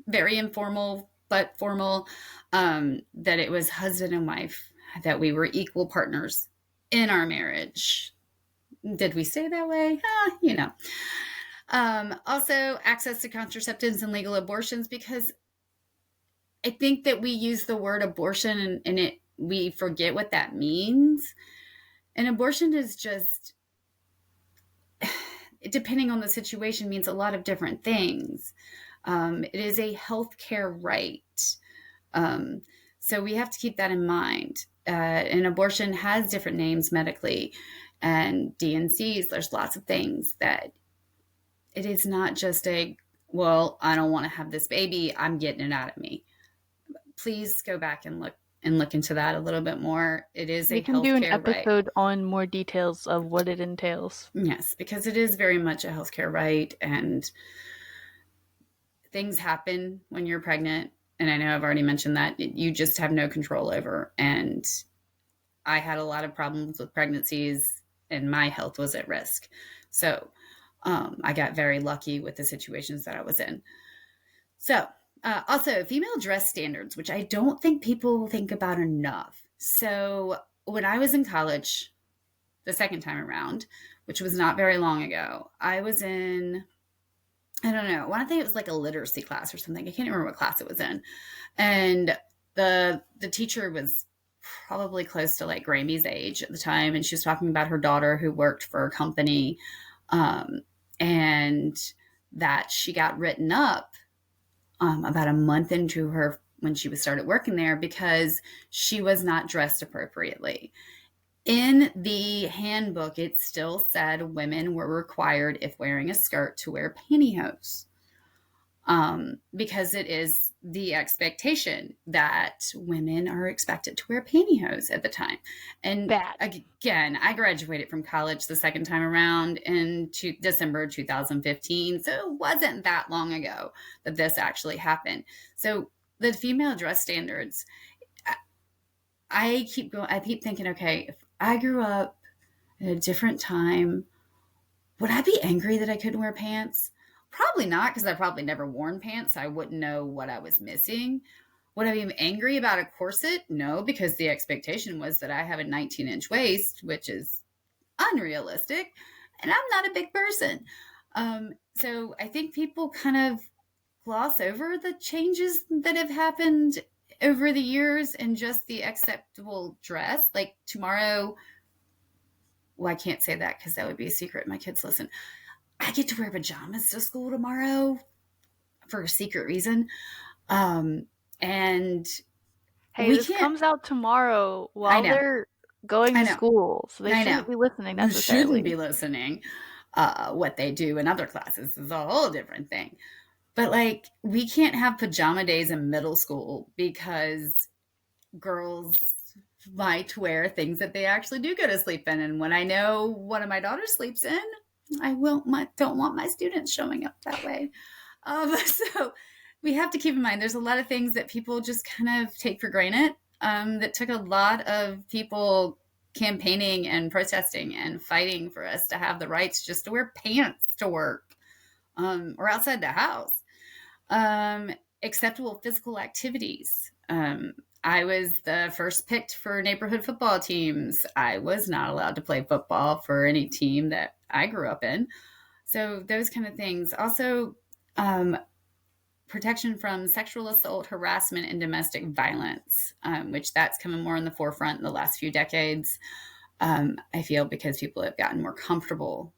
very informal but formal, that it was husband and wife, that we were equal partners in our marriage. Did we stay that way? Also, access to contraceptives and legal abortions, because I think that we use the word abortion and it we forget what that means. And abortion is just, depending on the situation, means a lot of different things. It is a healthcare right. Um, so we have to keep that in mind. And abortion has different names medically, and D&Cs. There's lots of things that it is not just a, well, I don't want to have this baby, I'm getting it out of me. Please go back and look into that a little bit more. It is We a can do an healthcare right. episode on more details of what it entails. Yes, because it is very much a healthcare right, and things happen when you're pregnant. And I know I've already mentioned that you just have no control over. And I had a lot of problems with pregnancies, and my health was at risk. So I got very lucky with the situations that I was in. So, also, female dress standards, which I don't think people think about enough. So, when I was in college, the second time around, which was not very long ago, I was in, I don't know, I want to think it was like a literacy class or something. I can't remember what class it was in. And the teacher was probably close to like Grammy's age at the time, and she was talking about her daughter who worked for a company, um, and that she got written up about a month into her when she was started working there because she was not dressed appropriately. In the handbook, it still said women were required, if wearing a skirt, to wear pantyhose. Because it is the expectation that women are expected to wear pantyhose at the time. And Bad. again, I graduated from college the second time around in December 2015. So it wasn't that long ago that this actually happened. So the female dress standards, I keep thinking, okay, if I grew up at a different time, would I be angry that I couldn't wear pants? Probably not, because I probably never worn pants. So I wouldn't know what I was missing. Would I be angry about a corset? No, because the expectation was that I have a 19-inch waist, which is unrealistic, and I'm not a big person. So I think people kind of gloss over the changes that have happened over the years and just the acceptable dress. Like tomorrow, well, I can't say that because that would be a secret. My kids listen. I get to wear pajamas to school tomorrow for a secret reason. And Hey, we this can't, comes out tomorrow I while know, they're going I to know, school, so they I know. shouldn't be listening You shouldn't necessarily. be listening. What they do in other classes is a whole different thing. But like, we can't have pajama days in middle school because girls might wear things that they actually do go to sleep in. And when I know one of my daughters sleeps in, don't want my students showing up that way. So we have to keep in mind there's a lot of things that people just kind of take for granted, that took a lot of people campaigning and protesting and fighting for us to have the rights just to wear pants to work, or outside the house. Um, Acceptable physical activities. I was the first picked for neighborhood football teams. I was not allowed to play football for any team that I grew up in. So those kind of things. Also, protection from sexual assault, harassment, and domestic violence, which that's coming more in the forefront in the last few decades. I feel because people have gotten more comfortable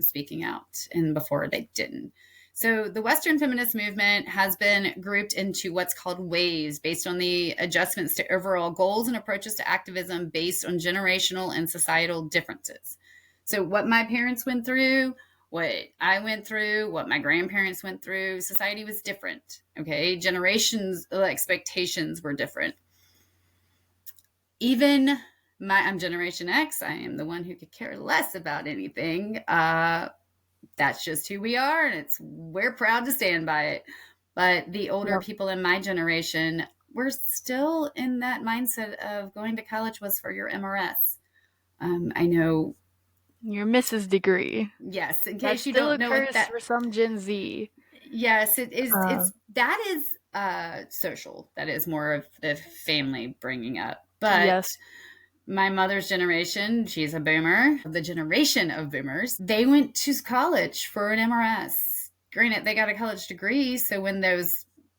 speaking out, and before they didn't. So the Western feminist movement has been grouped into what's called waves based on the adjustments to overall goals and approaches to activism based on generational and societal differences. So what my parents went through, what I went through, what my grandparents went through, society was different. Okay. Generations' expectations were different. Even I'm Generation X. I am the one who could care less about anything. That's just who we are, and we're proud to stand by it. But the older Yep. people in my generation, we're still in that mindset of going to college was for your MRS. I know. Your Mrs. degree. Yes, in That case you still don't know what occurs that. for some Gen Z. Yes, it is. Uh, It's that is social. That is more of the family bringing up. But yes. my mother's generation, she's a boomer, the generation of boomers, they went to college for an MRS. Granted, they got a college degree, so when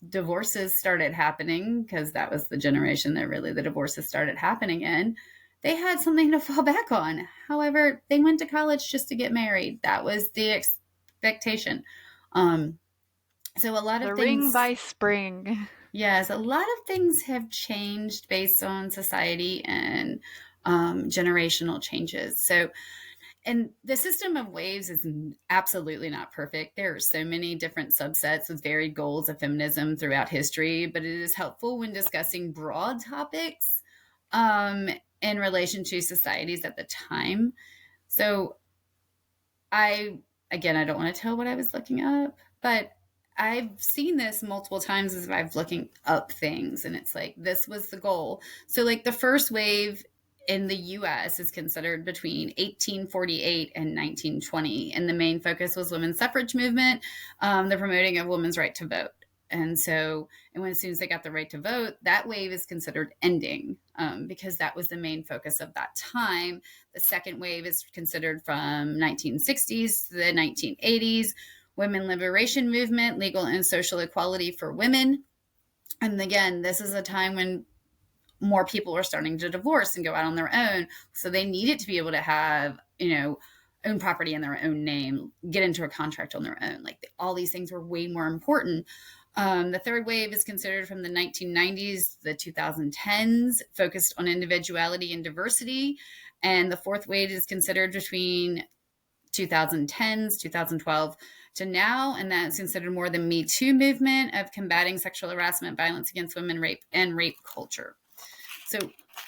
divorces started happening, because that was the generation that really the divorces started happening in, they had something to fall back on. However, they went to college just to get married. That was the expectation. Um, so a lot of The ring things, by spring. yes, a lot of things have changed based on society and generational changes. So, and the system of waves is absolutely not perfect. There are so many different subsets with varied goals of feminism throughout history, but it is helpful when discussing broad topics um, in relation to societies at the time. So I, again, I don't want to tell what I was looking up, but I've seen this multiple times as I've looking up things, and it's like this was the goal. So like the first wave in the US is considered between 1848 and 1920, and the main focus was women's suffrage movement, the promoting of women's right to vote. And so, and when as soon as they got the right to vote, that wave is considered ending, because that was the main focus of that time. The second wave is considered from 1960s to the 1980s, women liberation movement, legal and social equality for women. And again, this is a time when more people are starting to divorce and go out on their own. So they needed to be able to have, own property in their own name, get into a contract on their own. Like all these things were way more important. The third wave is considered from the 1990s, the 2010s, focused on individuality and diversity. And the fourth wave is considered between 2010s, 2012 to now, and that's considered more the Me Too movement of combating sexual harassment, violence against women, rape, and rape culture. So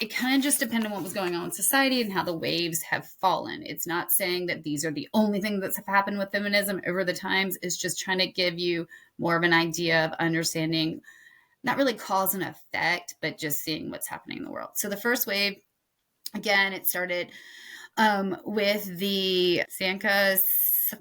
it kind of just depended on what was going on in society and how the waves have fallen. It's not saying that these are the only things that have happened with feminism over the times. It's just trying to give you more of an idea of understanding, not really cause and effect, but just seeing what's happening in the world. So the first wave, again, it started with the Seneca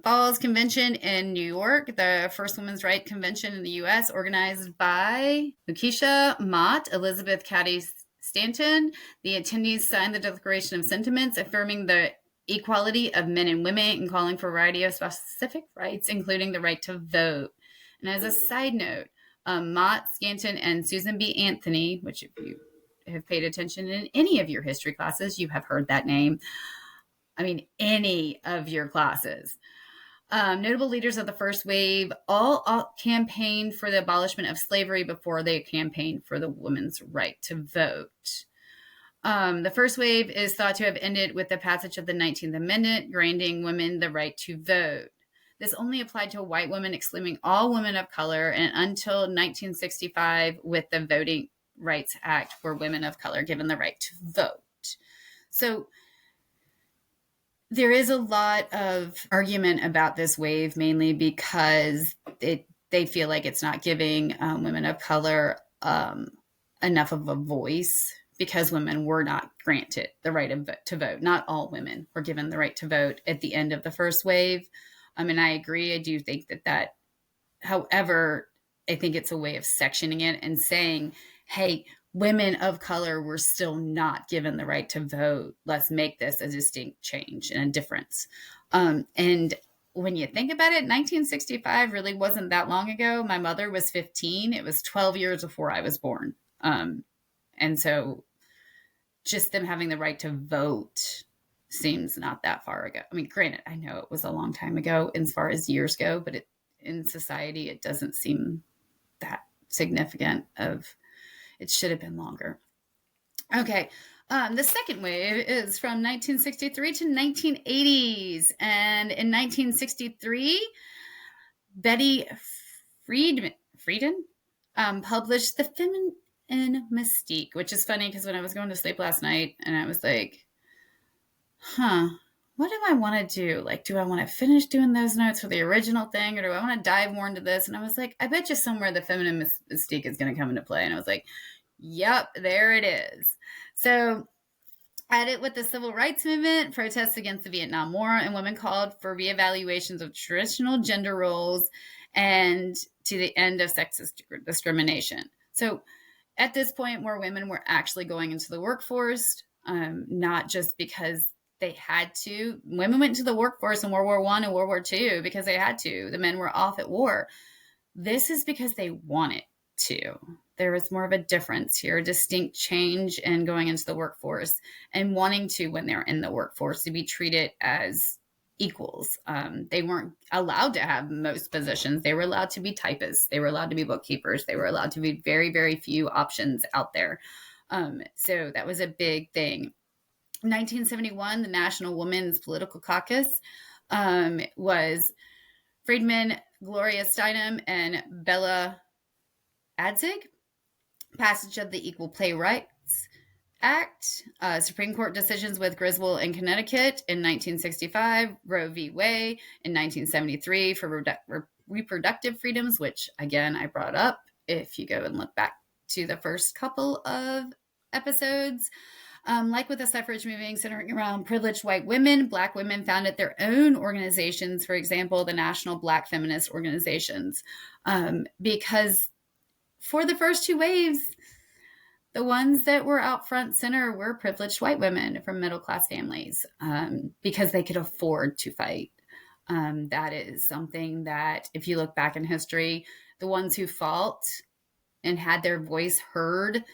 Falls Convention in New York, the first women's rights convention in the U.S., organized by Lucretia Mott, Elizabeth Cady Stanton. The attendees signed the Declaration of Sentiments affirming the equality of men and women and calling for a variety of specific rights, including the right to vote. And as a side note, Mott, Stanton, and Susan B. Anthony, which if you have paid attention in any of your history classes, you have heard that name. I mean, any of your classes. Notable leaders of the first wave all campaigned for the abolishment of slavery before they campaigned for the women's right to vote. The first wave is thought to have ended with the passage of the 19th Amendment, granting women the right to vote. This only applied to white women, excluding all women of color, and until 1965, with the Voting Rights Act, were women of color given the right to vote. So there is a lot of argument about this wave, mainly because they feel like it's not giving women of color enough of a voice, because women were not granted the right to vote. Not all women were given the right to vote at the end of the first wave. And I agree. I do think that, however, I think it's a way of sectioning it and saying, hey, women of color were still not given the right to vote. Let's make this a distinct change and a difference. And when you think about it, 1965 really wasn't that long ago. My mother was 15. It was 12 years before I was born. And so just them having the right to vote seems not that far ago. I mean, granted, I know it was a long time ago as far as years go, but in society, it doesn't seem that significant. It should have been longer. Okay. The second wave is from 1963 to 1980s. And in 1963, Betty Friedan published The Feminine Mystique, which is funny because when I was going to sleep last night and I was like, what do I want to do? Like, do I want to finish doing those notes for the original thing, or do I want to dive more into this? And I was like, I bet you somewhere the feminine mystique is going to come into play. And I was like, yep, there it is. So at it with the civil rights movement, protests against the Vietnam War, and women called for reevaluations of traditional gender roles and to the end of sexist discrimination. So at this point, more women were actually going into the workforce, not just because they had to. Women went into the workforce in World War I and World War II because they had to. The men were off at war. This is because they want it. to. There was more of a difference here, a distinct change in going into the workforce and wanting to, when they're in the workforce, to be treated as equals. They weren't allowed to have most positions. They were allowed to be typists. They were allowed to be bookkeepers. They were allowed to be very, very few options out there. So that was a big thing. 1971, the National Women's Political Caucus was Friedman, Gloria Steinem, and Bella Adzig. Passage of the Equal Pay Rights Act, Supreme Court decisions with Griswold in Connecticut in 1965, Roe v. Wade in 1973 for reproductive freedoms, which again I brought up if you go and look back to the first couple of episodes. Like with the suffrage movement centering around privileged white women, Black women founded their own organizations, for example, the National Black Feminist Organizations, because for the first two waves, the ones that were out front center were privileged white women from middle-class families because they could afford to fight. That is something that, if you look back in history, the ones who fought and had their voice heard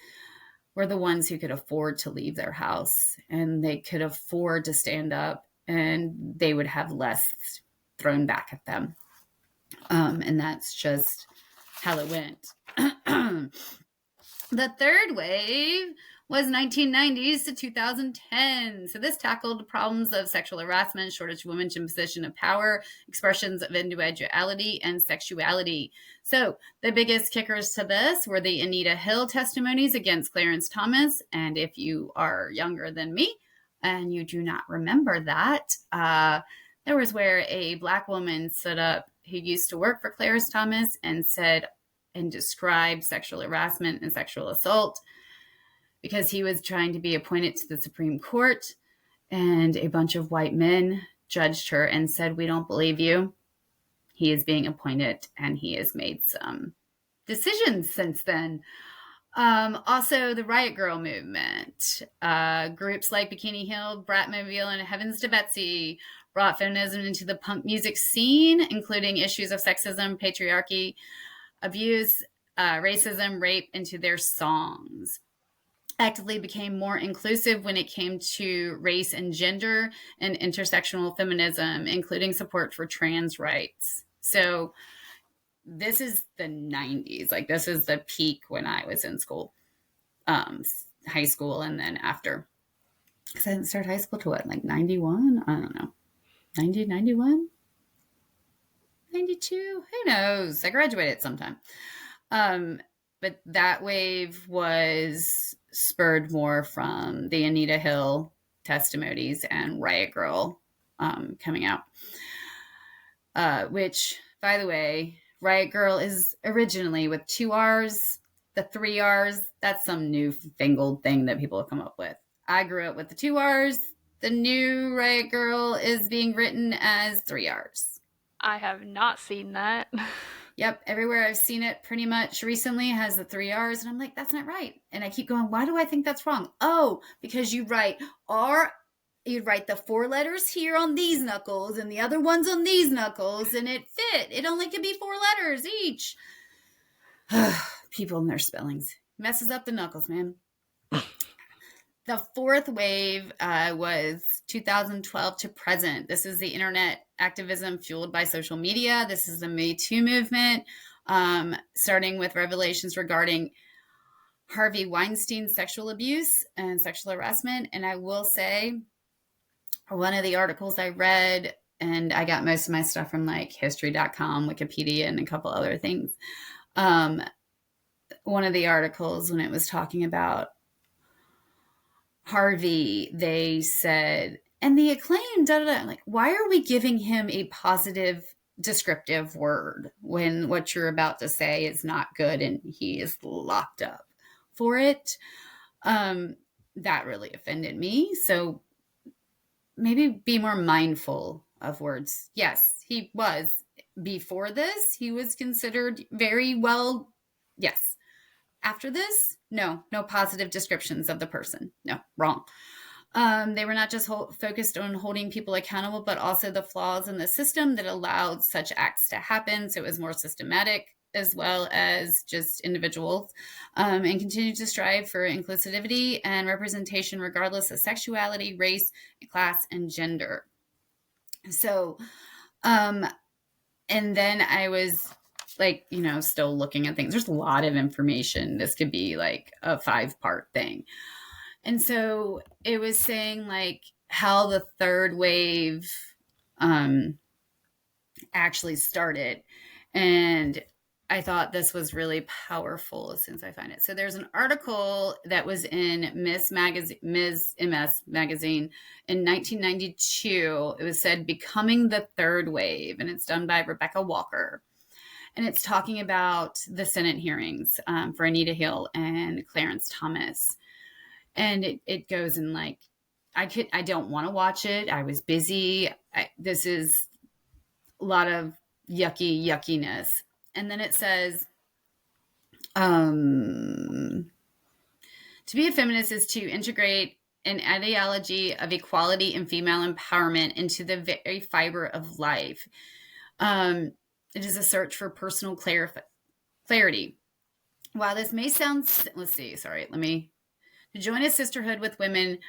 were the ones who could afford to leave their house, and they could afford to stand up, and they would have less thrown back at them. And that's just how it went. The third wave was 1990s to 2010. So this tackled problems of sexual harassment, shortage of women in position of power, expressions of individuality and sexuality. So the biggest kickers to this were the Anita Hill testimonies against Clarence Thomas. And if you are younger than me and you do not remember that, there was where a Black woman stood up who used to work for Clarence Thomas and said and described sexual harassment and sexual assault because he was trying to be appointed to the Supreme Court, and a bunch of white men judged her and said, "We don't believe you. He is being appointed," and he has made some decisions since then. Also, the Riot Girl movement. Groups like Bikini Hill, Bratmobile, and Heavens to Betsy brought feminism into the punk music scene, including issues of sexism, patriarchy, abuse, racism, rape into their songs. Actively became more inclusive when it came to race and gender and intersectional feminism, including support for trans rights. So this is the 90s. Like, this is the peak when I was in school, high school, and then after. Because I didn't start high school till what, like 91? I don't know. 90, 91? 92? Who knows? I graduated sometime. But that wave was spurred more from the Anita Hill testimonies and Riot Girl coming out. Which, by the way, Riot Girl is originally with 2 R's. The 3 R's, that's some newfangled thing that people have come up with. I grew up with the 2 R's. The new Riot Girl is being written as 3 R's. I have not seen that. Yep, everywhere I've seen it pretty much recently has the 3 R's, and I'm like, that's not right. And I keep going, why do I think that's wrong? Oh, because you write R, you'd write the 4 letters here on these knuckles and the other ones on these knuckles, and it fit. It only could be 4 letters each. People and their spellings. Messes up the knuckles, man. The fourth wave was 2012 to present. This is the internet activism fueled by social media. This is the Me Too movement, starting with revelations regarding Harvey Weinstein's sexual abuse and sexual harassment. And I will say, one of the articles I read, and I got most of my stuff from like history.com, Wikipedia, and a couple other things. One of the articles, when it was talking about Harvey, they said, and the acclaim, like, why are we giving him a positive descriptive word when what you're about to say is not good and he is locked up for it? That really offended me. So maybe be more mindful of words. Yes, he was. Before this, he was considered very well. Yes. After this, no positive descriptions of the person. No, wrong. They were not just focused on holding people accountable, but also the flaws in the system that allowed such acts to happen. So it was more systematic. as well as just individuals, and continue to strive for inclusivity and representation regardless of sexuality, race, class, and gender. So, um, and then I was like, still looking at things. There's a lot of information. This could be like a 5-part thing. And so it was saying like how the third wave actually started. And I thought this was really powerful as soon as I find it. So there's an article that was in Ms. MS magazine in 1992. It was said "Becoming the Third Wave," and it's done by Rebecca Walker. And it's talking about the Senate hearings for Anita Hill and Clarence Thomas. And it goes in like, I don't want to watch it. I was busy. This is a lot of yuckiness. And then it says, to be a feminist is to integrate an ideology of equality and female empowerment into the very fiber of life. It is a search for personal clarity. While this may sound, to join a sisterhood with women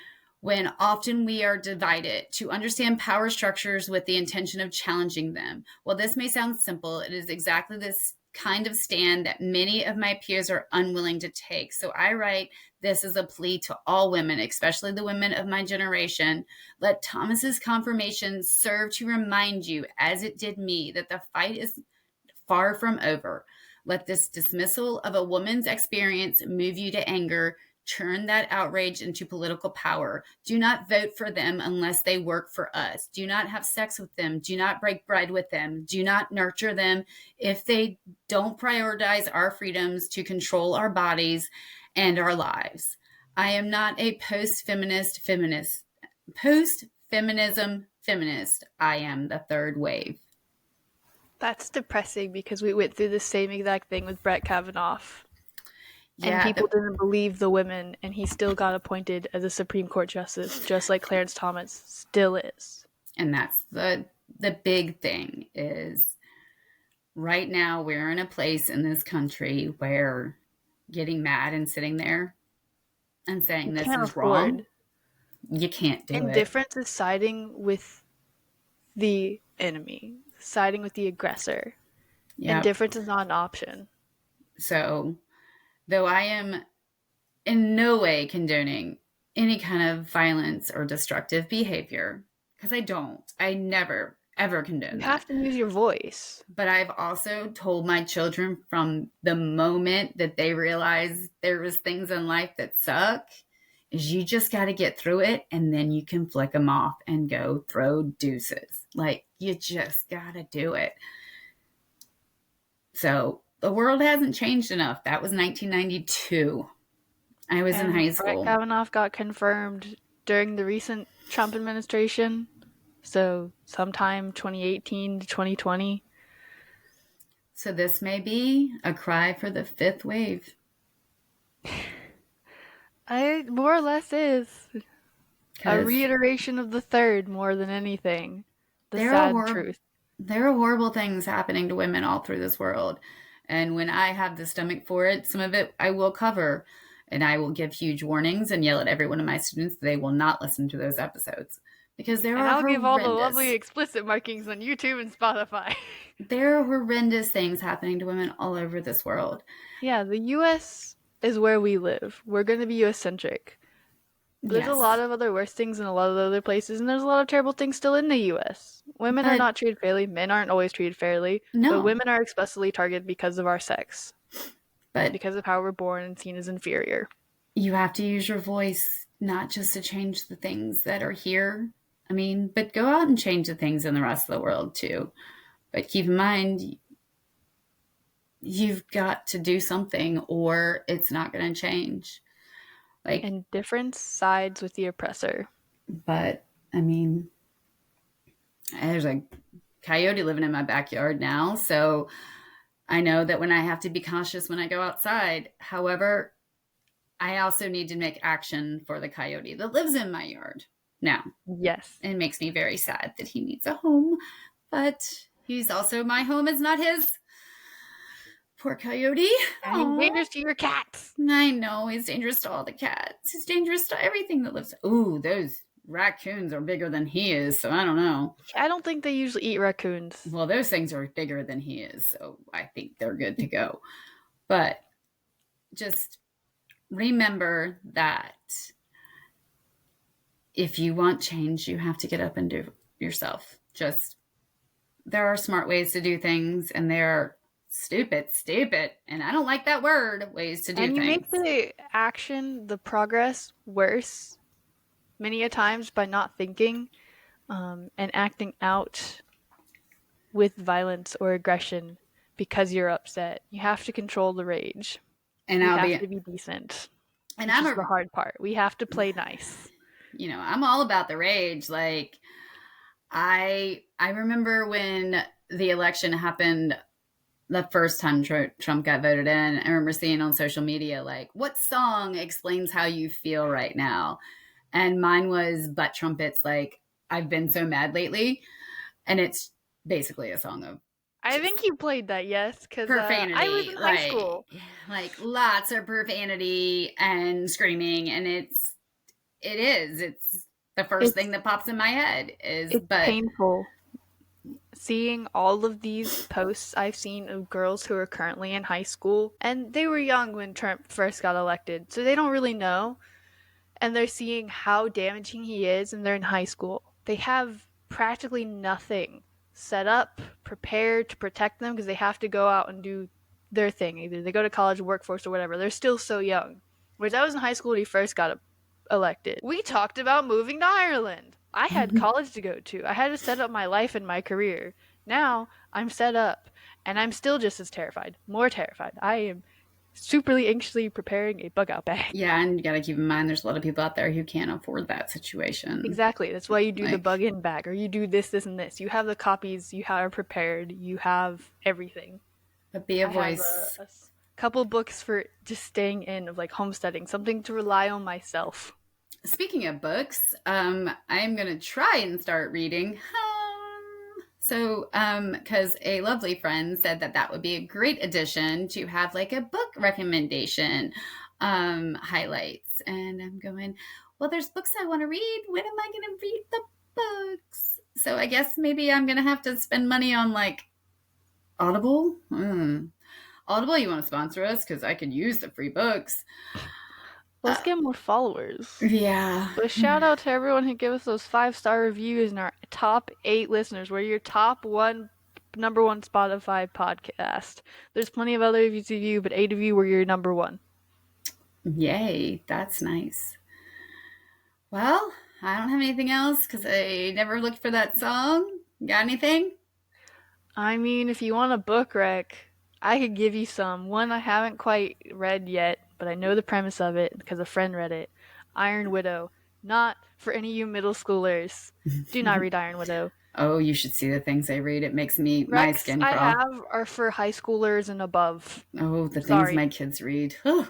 when often we are divided, to understand power structures with the intention of challenging them. While this may sound simple, it is exactly this kind of stand that many of my peers are unwilling to take. So I write this as a plea to all women, especially the women of my generation. Let Thomas's confirmation serve to remind you, as it did me, that the fight is far from over. Let this dismissal of a woman's experience move you to anger. Turn that outrage into political power. Do not vote for them unless they work for us. Do not have sex with them. Do not break bread with them. Do not nurture them if they don't prioritize our freedoms to control our bodies and our lives. I am not a post-feminism feminist. I am the third wave. That's depressing because we went through the same exact thing with Brett Kavanaugh. And Yeah, people didn't believe the women, and he still got appointed as a Supreme Court justice, just like Clarence Thomas still is. And that's the big thing is right now we're in a place in this country where getting mad and sitting there and saying this is wrong, you can't do it. Indifference is siding with the enemy, siding with the aggressor. Yep. Indifference is not an option. So, though I am in no way condoning any kind of violence or destructive behavior, because I never, ever condone that. You have to use your voice. But I've also told my children from the moment that they realize there was things in life that suck, is you just got to get through it, and then you can flick them off and go throw deuces. Like, you just got to do it. So the world hasn't changed enough. That was 1992. I was in high school. Brett Kavanaugh got confirmed during the recent Trump administration. So sometime 2018 to 2020. So this may be a cry for the fifth wave. It more or less is. A reiteration of the third more than anything. The sad truth. There are horrible things happening to women all through this world. And when I have the stomach for it, some of it I will cover. And I will give huge warnings and yell at every one of my students that they will not listen to those episodes. Because there are horrendous... I'll give all the lovely explicit markings on YouTube and Spotify. There are horrendous things happening to women all over this world. Yeah, the U.S. is where we live. We're going to be U.S.-centric. There's a lot of other worse things in a lot of other places, and there's a lot of terrible things still in the U.S. Women are not treated fairly. Men aren't always treated fairly. No. But women are explicitly targeted because of our sex. But because of how we're born and seen as inferior. You have to use your voice, not just to change the things that are here. I mean, but go out and change the things in the rest of the world, too. But keep in mind, you've got to do something or it's not going to change. Like, indifference sides with the oppressor. But, I mean, there's a coyote living in my backyard now, so I know that when I have to be cautious when I go outside. However, I also need to make action for the coyote that lives in my yard now. Yes. It makes me very sad that he needs a home, but he's also, my home is not his. Poor Coyote. And he's Aww. dangerous to your cats. I know, he's dangerous to all the cats. He's dangerous to everything that lives. Ooh, those raccoons are bigger than he is, so I don't know. I don't think they usually eat raccoons. Well, those things are bigger than he is, so I think they're good to go. But just remember that if you want change, you have to get up and do it yourself. Just, there are smart ways to do things, and there are stupid, and I don't like that word, ways to do And you things. make the action, the progress, worse many a times by not thinking and acting out with violence or aggression because you're upset. You have to control the rage. And We I'll have be, to be decent, and which I'm is the hard part. We have to play nice. You know, I'm all about the rage. Like, I remember when the election happened the first time Trump got voted in. I remember seeing on social media, like, what song explains how you feel right now? And mine was Butt Trumpets, like, I've been so mad lately. And it's basically a song of I think you played that, yes, because I was profanity, in high school. like lots of profanity and screaming. And it's the first It's thing that pops in my head is, it's but painful seeing all of these posts I've seen of girls who are currently in high school, and they were young when Trump first got elected, so they don't really know, and they're seeing how damaging he is, and they're in high school. They have practically nothing set up, prepared to protect them because they have to go out and do their thing. Either they go to college, workforce, or whatever. They're still so young. Whereas I was in high school when he first got elected. We talked about moving to Ireland. I had college to go to. I had to set up my life and my career. Now I'm set up, and I'm still just as terrified, more terrified. I am superly anxiously preparing a bug out bag. yeah, and you got to keep in mind there's a lot of people out there who can't afford that situation. Exactly. That's why you do the Like, bug in bag, or you do this, this, and this. You have the copies. You are prepared. You have everything. but be a I have voice. a couple books for just staying in of like homesteading, something to rely on myself. Speaking of books, I'm gonna try and start reading. Because a lovely friend said that that would be a great addition to have like a book recommendation highlights, and I'm going, well, there's books I want to read. When am I gonna read the books? So I guess maybe I'm gonna have to spend money on like Audible. Audible, you want to sponsor us? Because I could use the free books. Let's get more followers. Yeah. But shout out to everyone who gave us those 5-star reviews and our top 8 listeners. We're your top number one Spotify podcast. There's plenty of other reviews of you, but 8 of you were your number one. Yay, that's nice. Well, I don't have anything else because I never looked for that song. Got anything? I mean, if you want a book rec, I could give you some. One I haven't quite read yet, but I know the premise of it because a friend read it. Iron Widow. Not for any of you middle schoolers. Do not read Iron Widow. Oh, you should see the things I read. It makes me my Recs skin I crawl. have are for high schoolers and above. Oh, the Sorry. things my kids read. I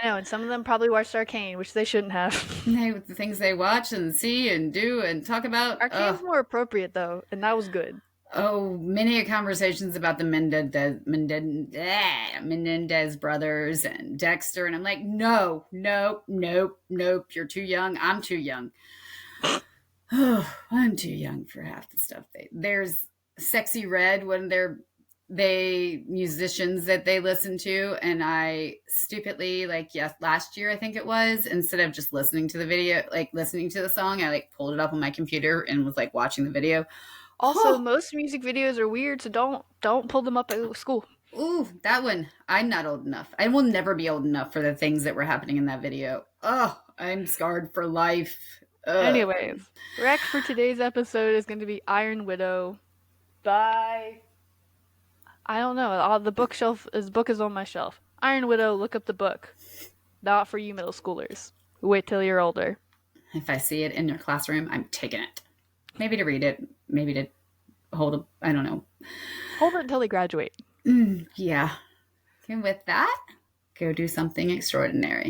know, and some of them probably watched Arcane, which they shouldn't have. The things they watch and see and do and talk about. Arcane's more appropriate though, and that was good. Oh, many conversations about the Menendez brothers and Dexter, and I'm like, no, nope, you're too young. I'm too young. Oh, I'm too young for half the stuff. There's Sexy Red when they musicians that they listen to, and I stupidly, like, yes, last year I think it was, instead of just listening to the video, like listening to the song, I like pulled it up on my computer and was like watching the video. Also, most music videos are weird, so don't pull them up at school. Ooh, that one. I'm not old enough. I will never be old enough for the things that were happening in that video. Oh, I'm scarred for life. Anyways, rec for today's episode is going to be Iron Widow by, I don't know, the bookshelf, his book is on my shelf. Iron Widow, look up the book. Not for you middle schoolers. Wait till you're older. If I see it in your classroom, I'm taking it. Maybe to read it, maybe to I don't know. Hold it until they graduate. Yeah. And with that, go do something extraordinary.